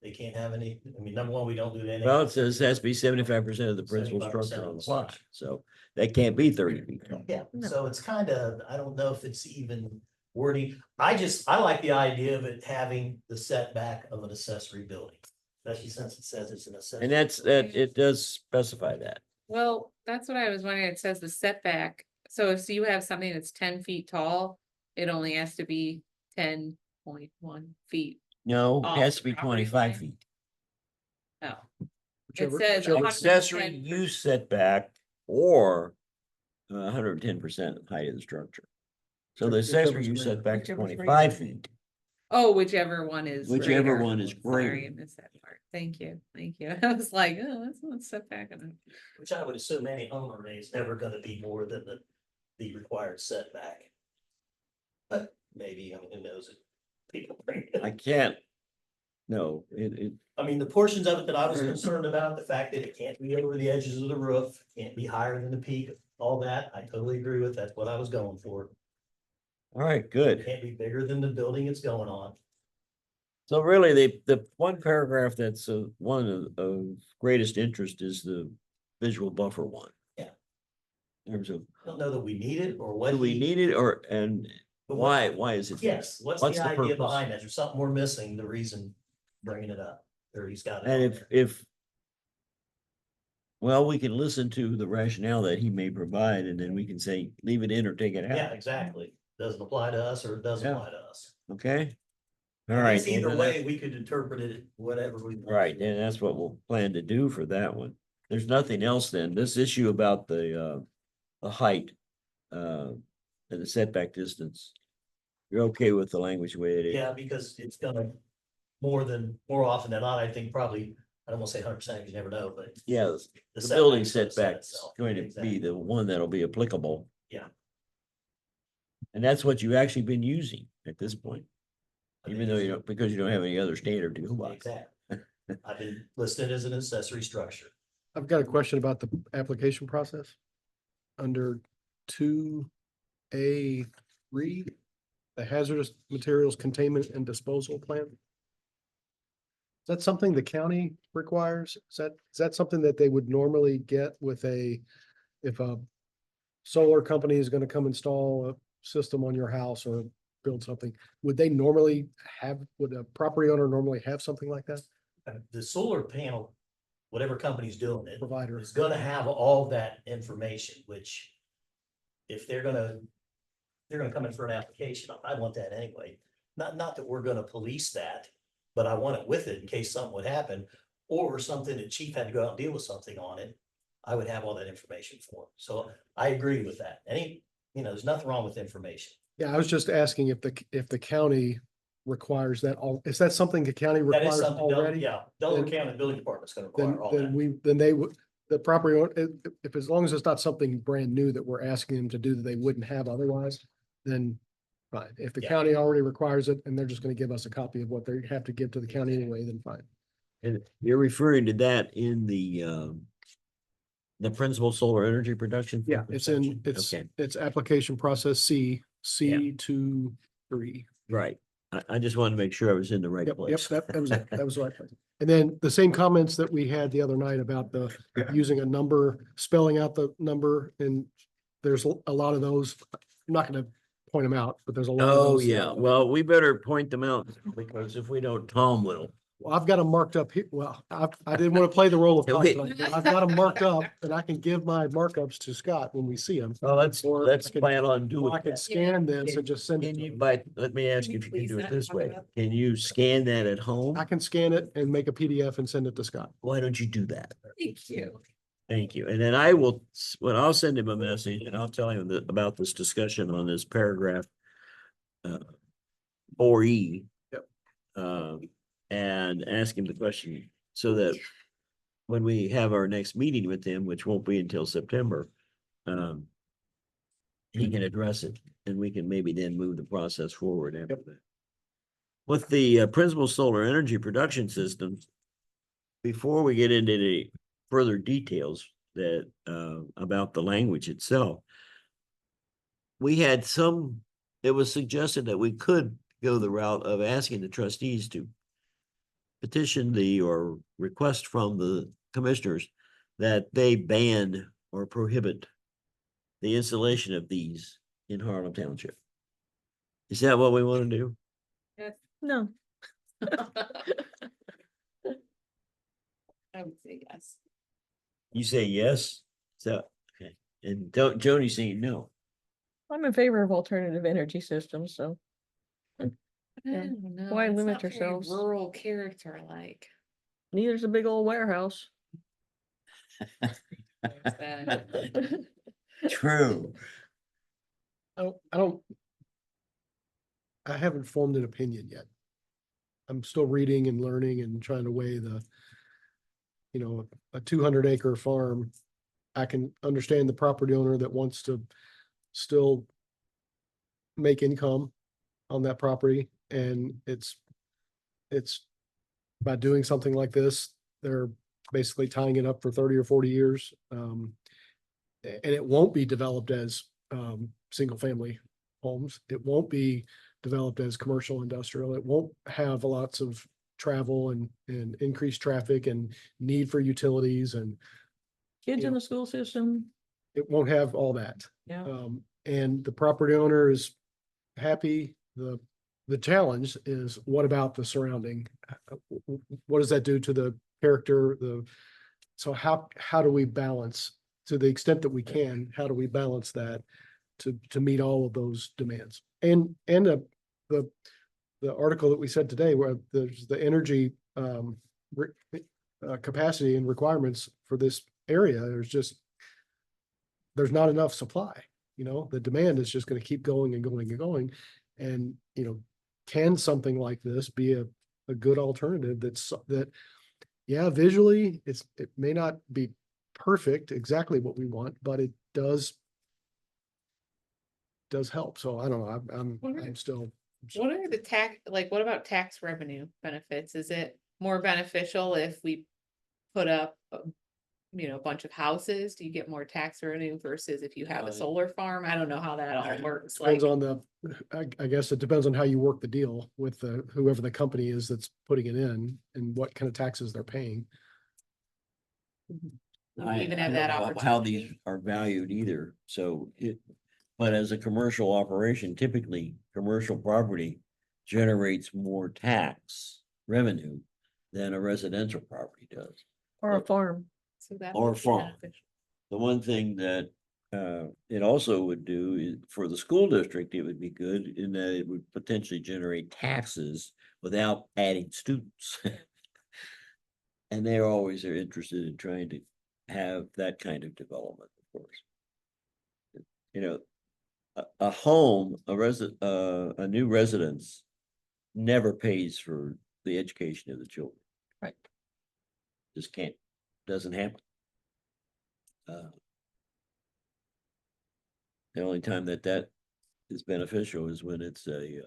they can't have any, number one, we don't do anything. Well, it says it has to be 75% of the principal 75% structure of on the the lot, structure. so that can't be 30 feet tall. Yeah, No. so it's kind of, I don't know if it's even wording. I like the idea of it having the setback of an accessory building. Especially since it says it's an accessory. And it does specify that. Well, that's what I was wondering. It says the setback. So if you have something that's 10 feet tall, it only has to be 10.1 feet. No, it Off has to the be property 25 line. feet. Oh, Whichever- says whichever- 100. Accessory 110%. use setback or 110% of height of the structure. So the Whichever's accessory use greater. setback is Whichever's 25 greater. feet. Oh, whichever one is. Whichever greater. one is Sorry, greater. I missed that part. Thank you. I was like, oh, that's not setback enough. Which I would assume any home array is never gonna be more than the required setback. But maybe, who knows it. People bring it. I can't. No, it, The portions of it that I was concerned about, the fact that it can't be over the edges of the roof, can't be higher than the peak, all that, I totally agree with. That's what I was going for. all right, It good. can't be bigger than the building it's going on. So really, the one paragraph that's one of greatest interest is the visual buffer one. Yeah. In terms of, I don't know that we need it or what. do we he- need it and but what- why is it? Yes, what's What's the the idea purpose? behind that? There's something we're missing, the reason bringing it up, or he's got it. And on if, there. well, we can listen to the rationale that he may provide and then we can say, leave it in or take it Yeah, out. exactly. Doesn't apply to us or it doesn't Yeah. apply to us. Okay? All I right. guess Either and way, we could interpret it whatever we. want. Right, and that's what we'll plan to do for that one. There's nothing else then. This issue about the height, and the setback distance. You're okay with the language the way it is? Yeah, because it's gonna, more often than not, I think probably, I don't want to say 100%, because you never know, but. Yeah, the setback's building gonna set setback's itself. going to be Exactly. the one that'll be applicable. Yeah. And that's what you've actually been using at this point, I even think though it's- you don't, because you don't have any other standard to go by. Exactly. I've been listed as an accessory structure. I've got a question about the application process. Under 2A3, the hazardous materials containment and disposal plan. Is that something the county requires? Is that something that they would normally get with if a solar company is gonna come install a system on your house or build something? Would a property owner normally have something like that? The solar panel whatever company's doing it, Provider. is gonna have all that information, which if they're gonna come in for an application, I want that anyway. Not that we're gonna police that, but I want it with it in case something would happen, or something that chief had to go out and deal with something on it. I would have all that information for him. So I agree with that. There's nothing wrong with information. Yeah, I was just asking if the county requires that is that something the county That is requires something, already? yeah, Delaware Then- County Building Department's gonna Then, require all that. then they would, the property, if as long as it's not something brand new that we're asking them to do that they wouldn't have otherwise, then fine. If the Yeah. county already requires it and they're just gonna give us a copy of what they have to give to the county anyway, then fine. And you're referring to that in the principal solar energy production? Yeah, it's in, section? it's, Okay, it's application process C 2-3. right. I just wanted to make sure I was in the right Yep, place. that was it. That was the right place. And then the same comments that we had the other night about using a number, spelling out the number, and there's a lot of those. I'm not gonna point them out, but there's a lot of Oh, those. yeah. Well, we better point them out because if we don't, Tom will. Well, I've got them marked up here. Well, I didn't want to play the role of Okay. Tom tonight, but I've got them marked up and I can give my markups to Scott when we see them. Well, let's Or I can- plan on doing I can that. scan this and just send it Can to you, him. but let me ask you if you can do it this way. Can you scan that at home? I can scan it and make a PDF and send it to Scott. Why don't you do that? Thank you. Thank you. And then I will, I'll send him a message and I'll tell him about this discussion on this paragraph. 4E. Yep. And ask him the question so that when we have our next meeting with him, which won't be until September, he can address it and we can maybe then move the process forward after that. With the principal solar energy production systems, before we get into the further details that about the language itself, we had it was suggested that we could go the route of asking the trustees to petition or request from the commissioners that they ban or prohibit the installation of these in Harlem Township. Is that what we want to do? No, I would say yes. You say yes? So, okay. And Joni's saying no. I'm in favor of alternative energy systems, so. I don't know, Why it's limit not very yourselves? Rural character like. Neither's a big old warehouse. True. I haven't formed an opinion yet. I'm still reading and learning and trying to weigh a 200-acre farm. I can understand the property owner that wants to still make income on that property, and it's by doing something like this, they're basically tying it up for 30 or 40 years. And it won't be developed as single family homes. It won't be developed as commercial industrial. It won't have lots of travel and increased traffic and need for utilities, and Kids Yeah. in the school system, it won't have all that. yeah. And the property owner is happy. The challenge is, what about the surrounding? What does that do to the character, so how do we balance, to the extent that we can, how do we balance that to meet all of those demands? And the article that we said today, where there's the energy capacity and requirements for this area, there's not enough supply. The demand is just going to keep going and going and going. And, can something like this be a good alternative visually it may not be perfect, exactly what we want, but it does help. So I don't know, I'm still. What are the what about tax revenue benefits? Is it more beneficial if we put up, a bunch of houses? Do you get more tax revenue versus if you have a solar farm? I don't know how that all works. Like, Depends on I guess it depends on how you work the deal with whoever the company is that's putting it in and what kind of taxes they're paying. we even have that opportunity. How these are valued either, but as a commercial operation, typically, commercial property generates more tax revenue than a residential property does. Or a farm. So that Or would be farm. beneficial. The one thing that it also would do is for the school district, it would be good in that it would potentially generate taxes without adding students. And they always are interested in trying to have that kind of development, of course. You know, a home, a new residence never pays for the education of the children. Right. Just can't, doesn't happen. The only time that is beneficial is when it's a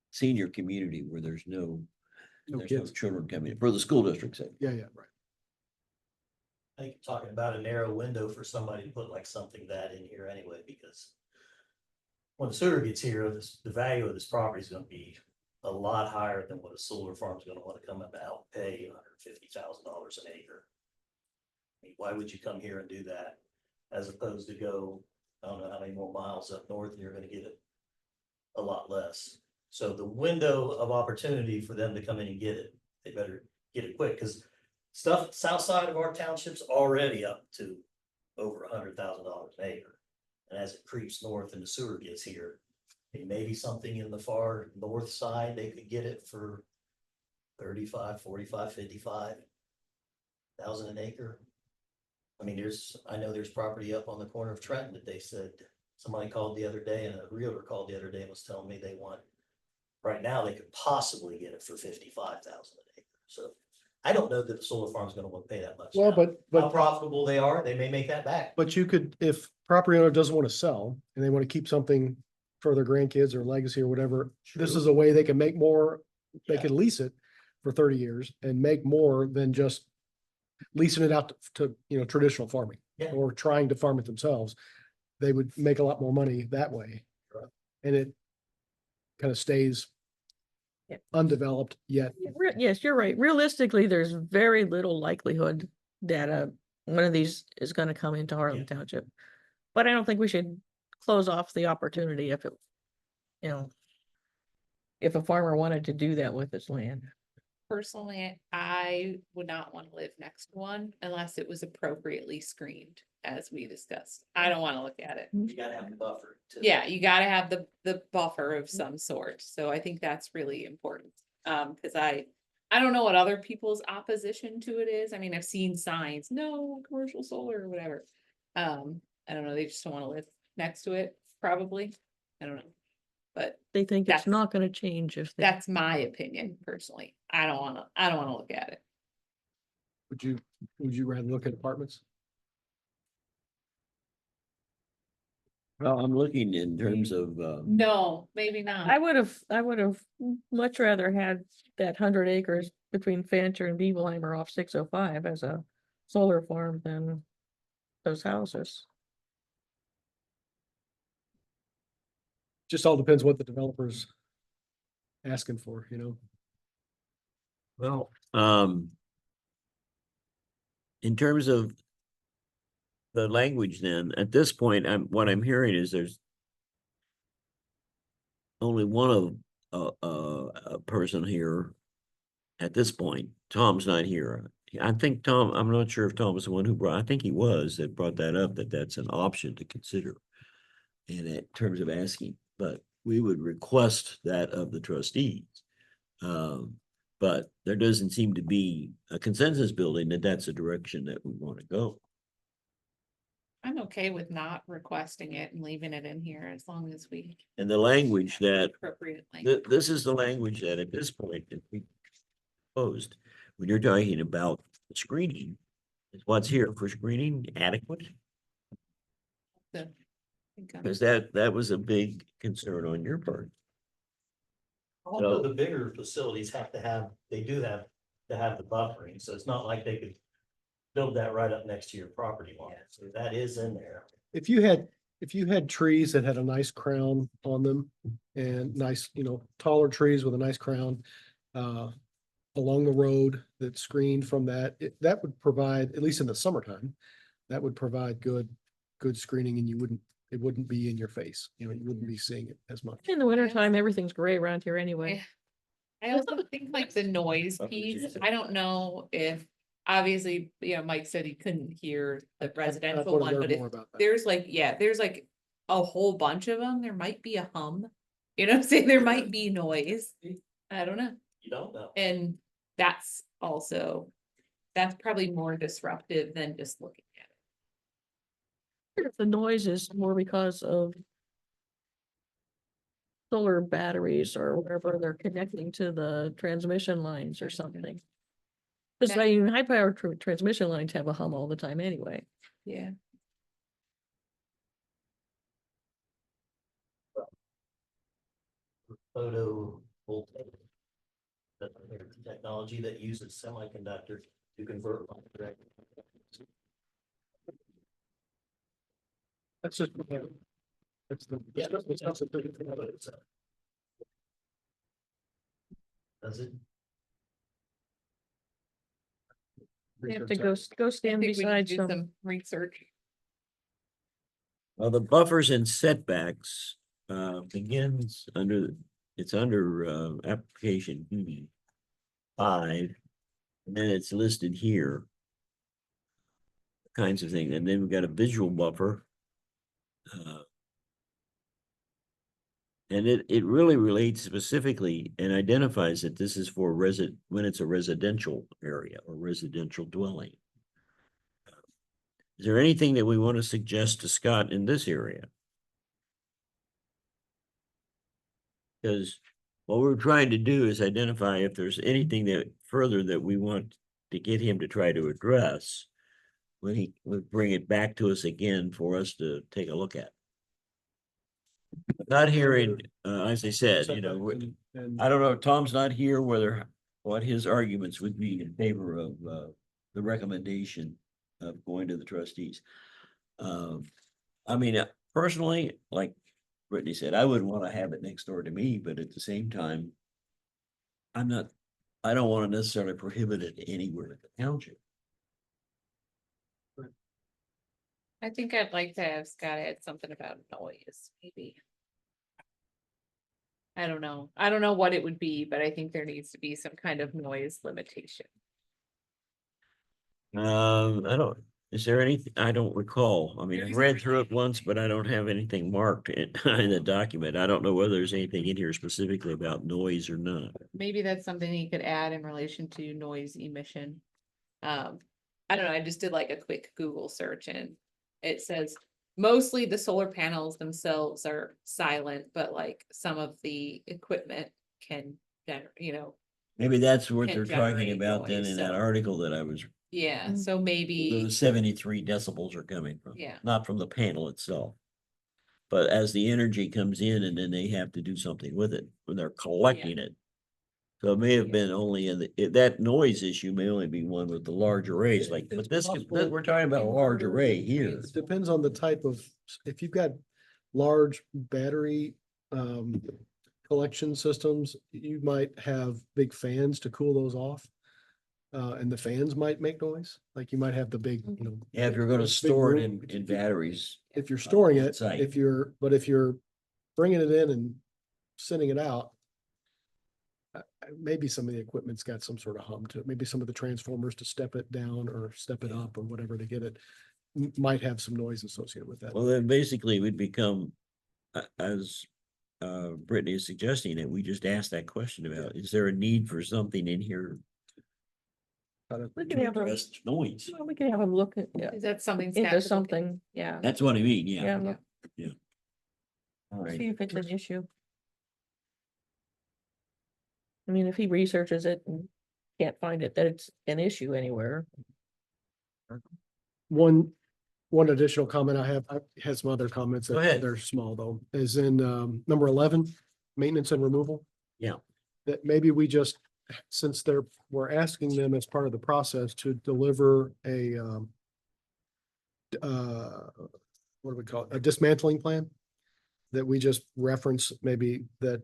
senior community where there's no kids. children coming in, for the school district sake. Yeah, yeah, right. I think you're talking about a narrow window for somebody to put like something that in here anyway, because when the sewer gets here, the value of this property is gonna be a lot higher than what a solar farm's gonna wanna come about, pay $150,000 an acre. I mean, why would you come here and do that as opposed to go, I don't know how many more miles up north, and you're gonna get it a lot less. So the window of opportunity for them to come in and get it, they better get it quick, because stuff south side of our township's already up to over $100,000 an acre. And as it creeps north and the sewer gets here, maybe something in the far north side, they could get it for 35, 45, 55,000 an acre. I mean, I know there's property up on the corner of Trenton that they said, somebody called the other day and a realtor called the other day and was telling me they want, right now, they could possibly get it for 55,000 an acre. So I don't know that the solar farm's gonna want to pay that much. Well, now. but, How but, profitable they are, they may make that back. but you could, if property owner doesn't want to sell and they want to keep something for their grandkids or legacy or whatever, this True. is a way they can make more. They Yeah. could lease it for 30 years and make more than just leasing it out to, traditional farming. Yeah. Or trying to farm it themselves. They would make a lot more money that way. Right. And it kind of stays Yeah. undeveloped yet. Yes, you're right. Realistically, there's very little likelihood that one of these is gonna come into Harlem Yeah. Township. But I don't think we should close off the opportunity if it, if a farmer wanted to do that with his land. Personally, I would not want to live next to one unless it was appropriately screened, as we discussed. I don't want to look at it. You gotta have a buffer. Yeah, you gotta have the buffer of some sort. So I think that's really important. Cause I don't know what other people's opposition to it is. I mean, I've seen signs, no commercial solar or whatever. I don't know, they just don't wanna live next to it, probably. I don't know. But They think it's That's- not gonna change if they. that's my opinion personally. I don't wanna look at it. Would you rather look at apartments? Well, I'm looking in terms of, No, maybe I not. would have much rather had that 100 acres between Fancher and Beebleheimer off 605 as a solar farm than those houses. Just all depends what the developer's asking for, well, in terms of the language then, at this point, what I'm hearing is there's only one of a person here at this point. Tom's not here. I think Tom, I'm not sure if Tom was the one who I think he was that brought that up, that's an option to consider. And in terms of asking, but we would request that of the trustees. But there doesn't seem to be a consensus building that that's the direction that we want to go. I'm okay with not requesting it and leaving it in here as long as we. And the language that Appropriate language. this is the language that at this point, if we posed, when you're talking about screening, is what's here for screening adequate? Because that was a big concern on your part. Although the bigger facilities they do have to have the buffering, so it's not like they could build that right up next to your property line. So that is in there. if you had trees that had a nice crown on them and nice, taller trees with a nice crown, along the road that screened from that, that would provide, at least in the summertime, that would provide good screening and it wouldn't be in your face, you wouldn't be seeing it as much. In the wintertime, everything's gray around here anyway. Yeah. I also think like the noise Buffers, piece, yes. I don't know if, obviously, Mike said he couldn't hear the residential wanna one, learn but if more about that. there's like, there's like a whole bunch of them, there might be a hum. You know what I'm saying? There might be noise. I don't know. You don't know. And that's also, that's probably more disruptive than just looking at If the noise is more because of solar batteries or whatever they're connecting to the transmission lines or something. Because Yeah. I mean, high power transmission lines have a hum all the time anyway. it. Yeah. Photovoltaic. That's the technology that uses semiconductor to convert light directly. That's just. That's the. Yeah. that's the big thing about it. Does it? You have Research to that. go I stand think we need beside to do some. some research. Well, the buffers and setbacks, begins under, it's under, application B 5. And then it's listed here. Kinds of things, and then we've got a visual buffer. And it really relates specifically and identifies that this is for when it's a residential area or residential dwelling. Is there anything that we want to suggest to Scott in this area? Because what we're trying to do is identify if there's anything that further that we want to get him to try to address when he would bring it back to us again for us to take a look at. Not hearing, as I said, you know, And I don't know, Tom's not here, whether, what his arguments would be in favor of, the recommendation of going to the trustees. I mean, personally, like Brittany said, I wouldn't want to have it next door to me, but at the same time, I don't want to necessarily prohibit it anywhere in the township. I think I'd like to have Scott add something about noise, maybe. I don't know. I don't know what it would be, but I think there needs to be some kind of noise limitation. I don't, is there anything, I don't recall. I mean, I Maybe read some- through it once, but I don't have anything marked in the document. I don't know whether there's anything in here specifically about noise or not. Maybe that's something he could add in relation to noise emission. I don't know, I just did like a quick Google search and it says mostly the solar panels themselves are silent, but like some of the equipment can, Maybe that's what Can they're talking generate about then noise, in that so- article that I was, yeah, so maybe, the 73 decibels are coming from. Yeah. Not from the panel itself. But as the energy comes in and then they have to do something with it, when they're collecting it. So it may have Yeah. been only in that noise issue may only be one with the large arrays, like, It's but this, possible. we're talking about a large array here. it depends on the type of, if you've got large battery collection systems, you might have big fans to cool those off. And the fans might make noise, like you might have the big, Yeah, if you're gonna big store it room- in batteries. if you're storing on it, site. if you're bringing it in and sending it out. Maybe some of the equipment's got some sort of hum to it, maybe some of the transformers to step it down or step it up or whatever to get it. Might have some noise associated with that. Well, then basically we'd become, as Brittany is suggesting, that we just ask that question about, is there a need for something in here We to can have a, address noise? well, we can have a look at, yeah, is that something? Scott into could look something, yeah. That's what I mean, Yeah, yeah. look, All right. see if it's an issue. I mean, if he researches it and can't find it, that it's an issue anywhere. One additional comment I have, I had some other comments Go that ahead. they're small though, is in number 11, maintenance and removal. Yeah. That maybe we just, since we're asking them as part of the process to deliver a what do we call it, a dismantling plan? That we just reference maybe that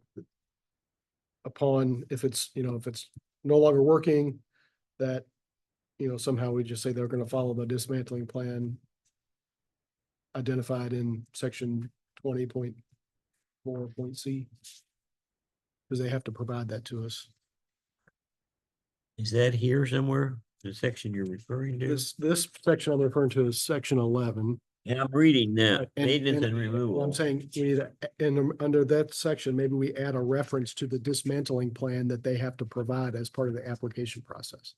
upon, if it's no longer working, that, somehow we just say they're gonna follow the dismantling plan identified in section 20.4.c. Because they have to provide that to us. Is that here somewhere, the section you're referring to? This section I'm referring to is section 11. Yeah, I'm reading now, Right, maintenance and what removal. I'm saying, we need, under that section, maybe we add a reference to the dismantling plan that they have to provide as part of the application process.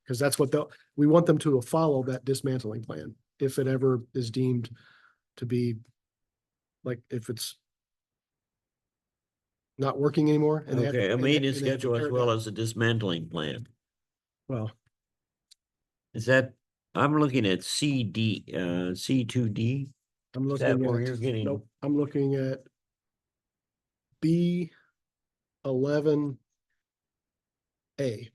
Because that's what we want them to follow that dismantling plan, if it ever is deemed to be, like, if it's not working anymore. And they have to- Okay, a and they- maintenance and they have to schedule as tear it well down. as a dismantling plan. Well, Is that, I'm looking at CD, C2D? I'm Is that looking where at, you're getting? nope, I'm looking at B11A.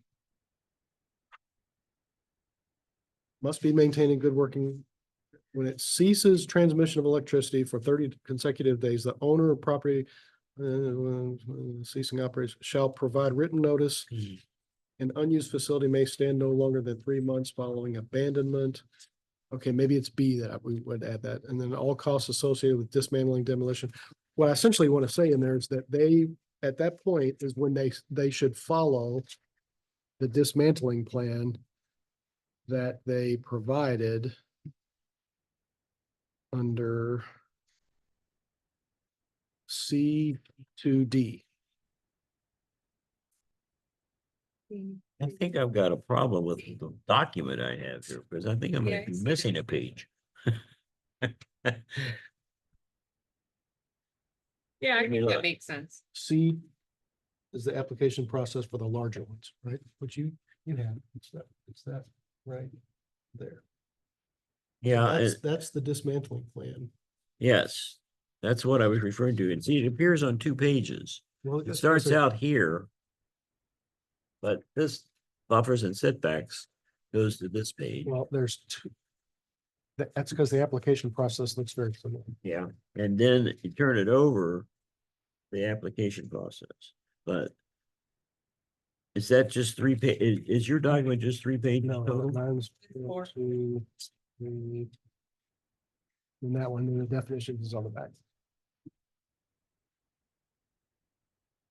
Must be maintaining good working. When it ceases transmission of electricity for 30 consecutive days, the owner of property ceasing operations shall provide written notice. Hmm. An unused facility may stand no longer than 3 months following abandonment. Okay, maybe it's B that we would add that, and then all costs associated with dismantling, demolition. What I essentially want to say in there is that they, at that point, is when they should follow the dismantling plan that they provided under C2D. I think I've got a problem with the document I have here, because I think I might be Yes. missing a page. Yeah, I Let me think that look. makes sense. C is the application process for the larger ones, right? Which you have, it's that right there. Yeah, That's the dismantling plan. yes, that's what I was referring to. And see, it appears on 2 pages. Well, It that's- starts that's a- out here. But this buffers and setbacks goes to this page. Well, there's two. That's because the application process looks very similar. Yeah, and then you turn it over, the application process, but is that just 3 is your document just 3 pages No, total? mine's Four. 2, 3. And that one, the definition is on the back.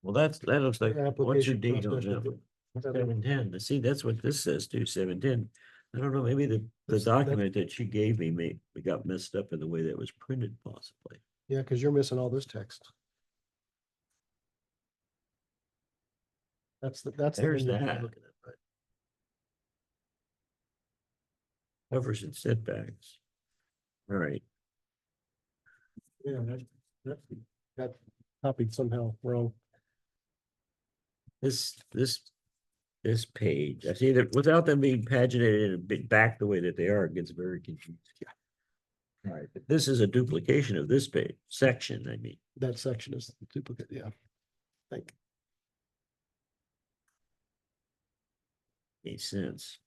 Well, that looks like, what's your Application date on process should that? be- 7/10, see, that's what this says too, 7/10. I don't know, maybe the That's- document that she gave me it got messed up in the way that was printed possibly. Yeah, because you're missing all this text. That's the There's thing you're that. looking at, right? Covers and setbacks. All right, Yeah, got copied somehow wrong. this page, I see that without them being paginated and back the way that they are, it gets very confusing. All right, but this is a duplication of this page, section, I mean. That section is duplicate, yeah. Think. Makes sense.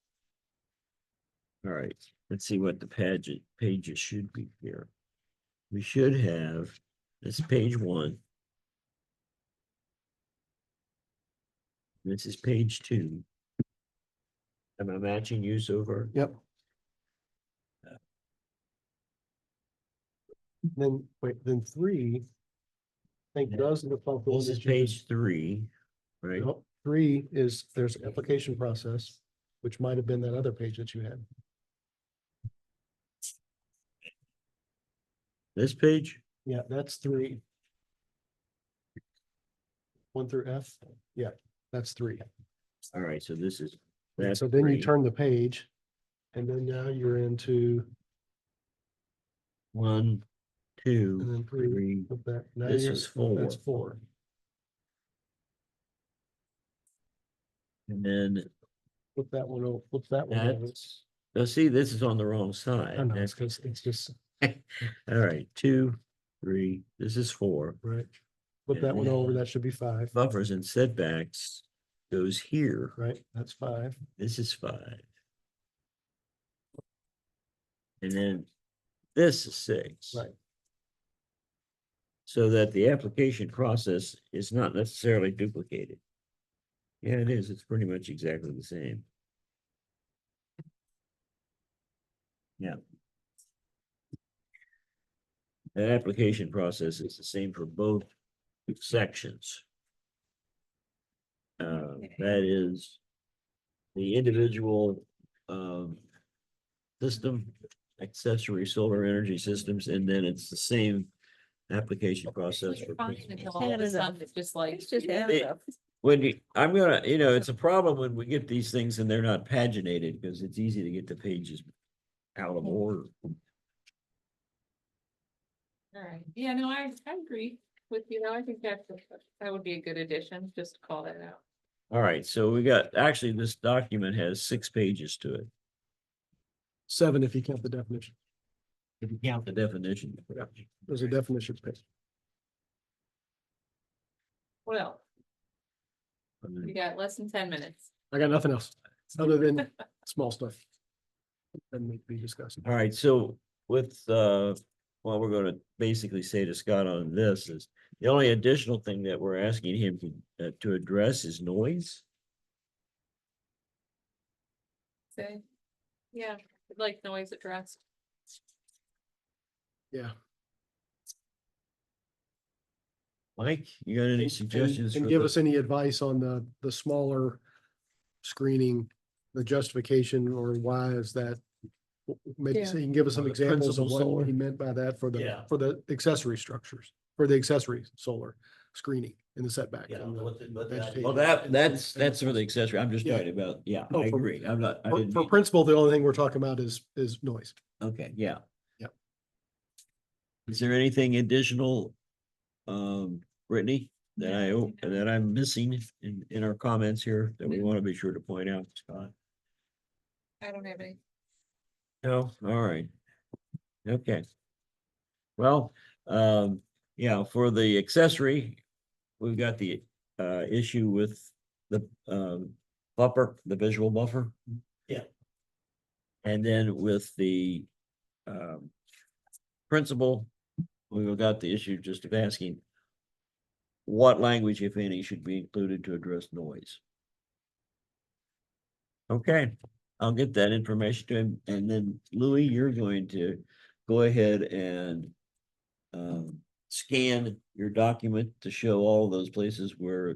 All right, let's see what the pages should be here. We should have, this is page 1. This is page 2. Am I matching you so far? Yep. Then, wait, then 3. I think Yeah. does the functional. This is page 3, right? 3 is, there's application process, which might have been that other page that you had. This page? Yeah, that's 3. 1 through F, yeah, that's 3. All right, so this is. And that's so then you 3. turn the page, and then now you're into, 1, and 2, then 3. 3. Flip that. Now This you're- is 4. That's 4. And then Flip that one over, flip that one over. that's, now see, this is on the wrong I side. know, it's because it's just, All right, 2, 3, this is 4. right. Flip And that one over, then- that should be 5, Buffers and setbacks goes here. right? That's 5. This is 5. And then this is 6. Right. So that the application process is not necessarily duplicated. Yeah, it is. It's pretty much exactly the same. Yeah. The application process is the same for both sections. That is the individual, system, accessory solar energy systems, and then it's the same application process for. Fine principal. until all of a sudden it's just like. It's just add It- stuff. When you, I'm gonna, it's a problem when we get these things and they're not paginated, because it's easy to get the pages out of order. All right, yeah, no, I agree with you, though, I think that would be a good addition, just to call that out. All right, so we got, actually, this document has 6 pages to it, 7 if you count the definition. if you count the definition. There's a definition page. Well, we got less than 10 minutes. I got nothing else other than small stuff. That need to be discussed. All right, so with, what we're gonna basically say to Scott on this is, the only additional thing that we're asking him to address is noise. Say, yeah, I'd like noise addressed. Yeah. Mike, you got any And- suggestions? And for give the- us any advice on the smaller screening, the justification or why is that? Maybe Yeah. so you can give us some The examples of principal what solar? he meant by that for Yeah. the accessory structures, for the accessory solar screening in the setback. Yeah, and the what the vegetation. Well, that's for the accessory. I'm just Yeah. talking about, yeah, Oh, I for- agree. I'm not, I For, didn't. for mean- principal, the only thing we're talking about is noise. Okay, yeah. Yep. Is there anything additional, Brittany, that I'm missing in our comments here that we want to be sure to point out, Scott? I don't have any. No, all right. Okay. Well, yeah, for the accessory, we've got the issue with the buffer, the visual buffer. Yeah. And then with the principal, we've got the issue just of asking what language, if any, should be included to address noise. Okay, I'll get that information to him, and then Louis, you're going to go ahead and scan your document to show all those places where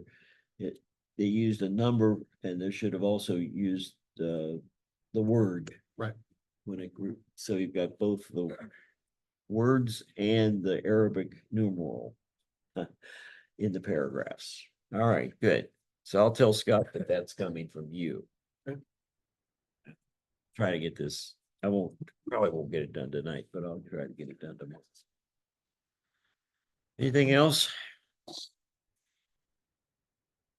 they used a number, and they should have also used the word. Right. When it grew, so you've got both the words and the Arabic numeral in the paragraphs. All right, good. So I'll tell Scott that that's coming from you. Okay. Try to get this, probably won't get it done tonight, but I'll try to get it done tomorrow. Anything else?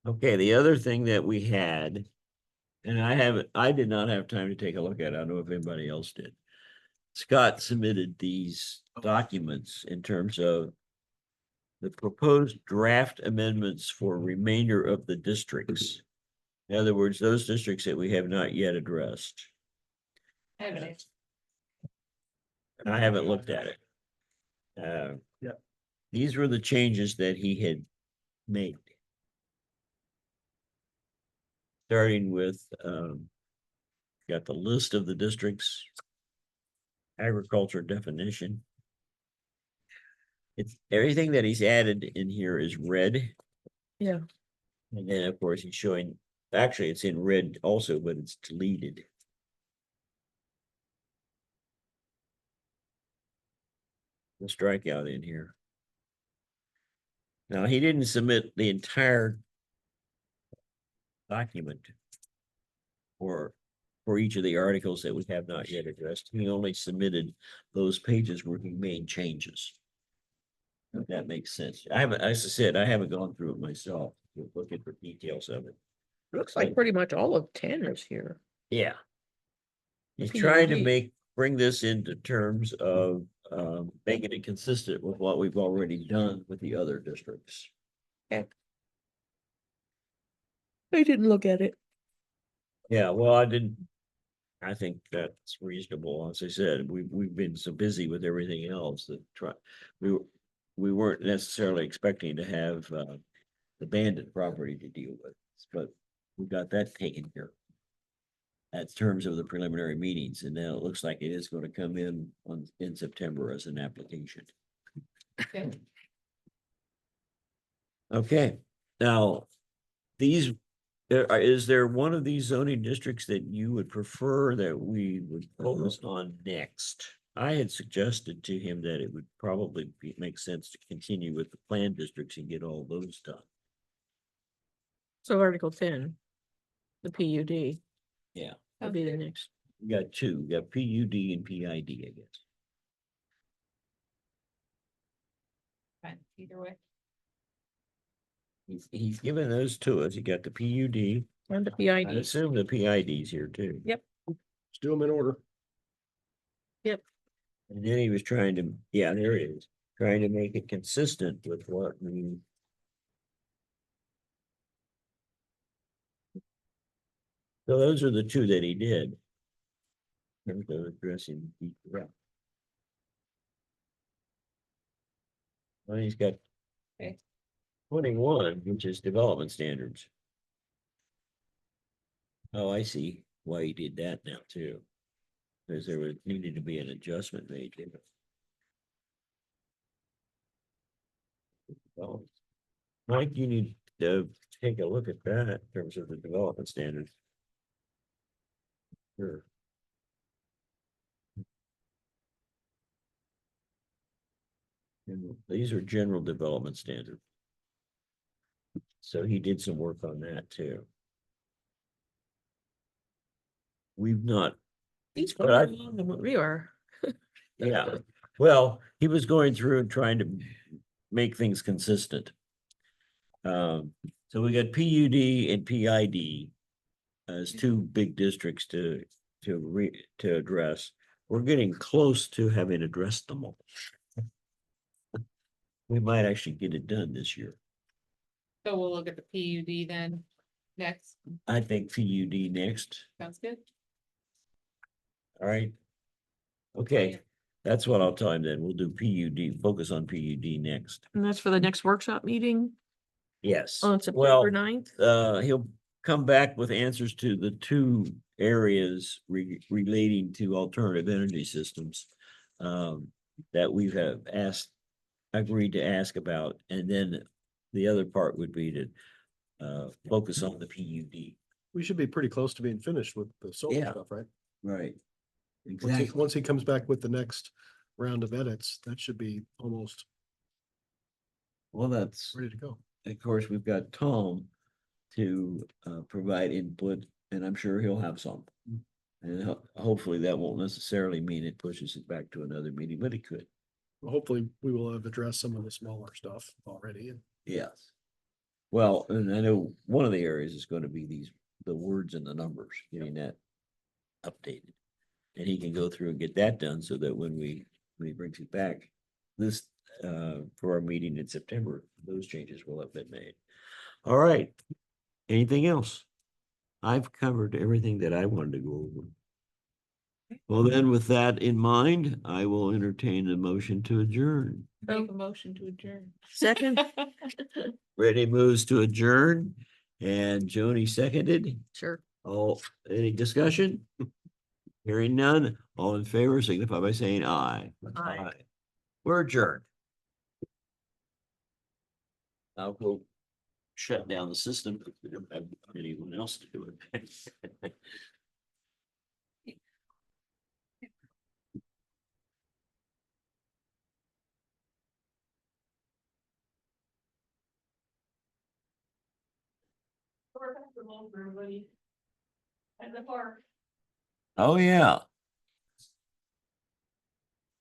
Okay, the other thing that we had, and I did not have time to take a look at it. I don't know if anybody else did. Scott submitted these documents in terms of the proposed draft amendments for remainder of the districts. In other words, those districts that we have not yet addressed. I have any. I haven't looked at it. Yeah. These were the changes that he had made. Starting with, got the list of the districts. Agriculture definition. It's everything that he's added in here is red. Yeah. And then, of course, he's showing, actually, it's in red also, but it's deleted. The strikeout in here. Now, he didn't submit the entire document for each of the articles that we have not yet addressed. He only submitted those pages where he made changes. If that makes sense. I haven't, as I said, I haven't gone through it myself, looking for details of it. Looks like pretty much all of Tanner's here. Yeah. He's P trying and to D. bring this into terms of making it consistent with what we've already done with the other districts. I didn't look at it. Yeah, well, I think that's reasonable. As I said, we've been so busy with everything else that we weren't necessarily expecting to have abandoned property to deal with, but we got that taken care of. At terms of the preliminary meetings, and now it looks like it is going to come in September as an application. Is there one of these zoning districts that you would prefer that we would focus on next? I had suggested to him that it would probably make sense to continue with the plan districts and get all those done. So Article 10, the PUD Yeah. would be the next. We got two, we got PUD and PID, I guess. Fine, either way. He's given those to us. You got the PUD. And the I PID. assume the PID's here too. Yep. Let's do them in order. And then he was trying to, yeah, there it is, trying to make it consistent with what we. So those are the two that he did. In terms of addressing, yeah. Well, he's got. Okay. 21, which is development standards. Oh, I see why he did that now too. Because there would needed to be an adjustment made. to it. Well, Mike, you need to take a look at that in terms of the development standards. Sure. And these are general development standards. So he did some work on that too. We've not, He's But I- further along than what we are. yeah, well, he was going through and trying to make things consistent. So we got PUD and PID as two big districts to address. We're getting close to having addressed them all. We might actually get it done this year. So we'll look at the PUD then next. I think PUD next, Sounds good. all right? Okay, that's what I'll tell him then. We'll do PUD, focus on PUD next. And that's for the next workshop meeting Yes. on Well, September 9th. he'll come back with answers to the two areas relating to alternative energy systems. That we have agreed to ask about, and then the other part would be to focus on the PUD. We should be pretty close to being finished with the solar Yeah. stuff, right? Right. Once he comes back with the next round of edits, that should be almost Well, that's, ready to go. of course, we've got Tom to provide input, and I'm sure he'll have some. And hopefully that won't necessarily mean it pushes it back to another meeting, but it could. Hopefully, we will have addressed some of the smaller stuff already. And Yes. Well, and I know one of the areas is going to be the words and the numbers, getting that updated. And he can go through and get that done so that when he brings it back, this, for our meeting in September, those changes will have been made. All right. Anything else? I've covered everything that I wanted to go over. Well, then with that in mind, I will entertain a motion to adjourn. Make a motion to adjourn. Second, Ready moves to adjourn and Joni seconded. sure. All, any discussion? Hearing none, all in favor signify by saying aye. Aye. We're adjourned. I'll go shut down the system. If we don't have anyone else to do it. Everybody at the park. Oh, yeah.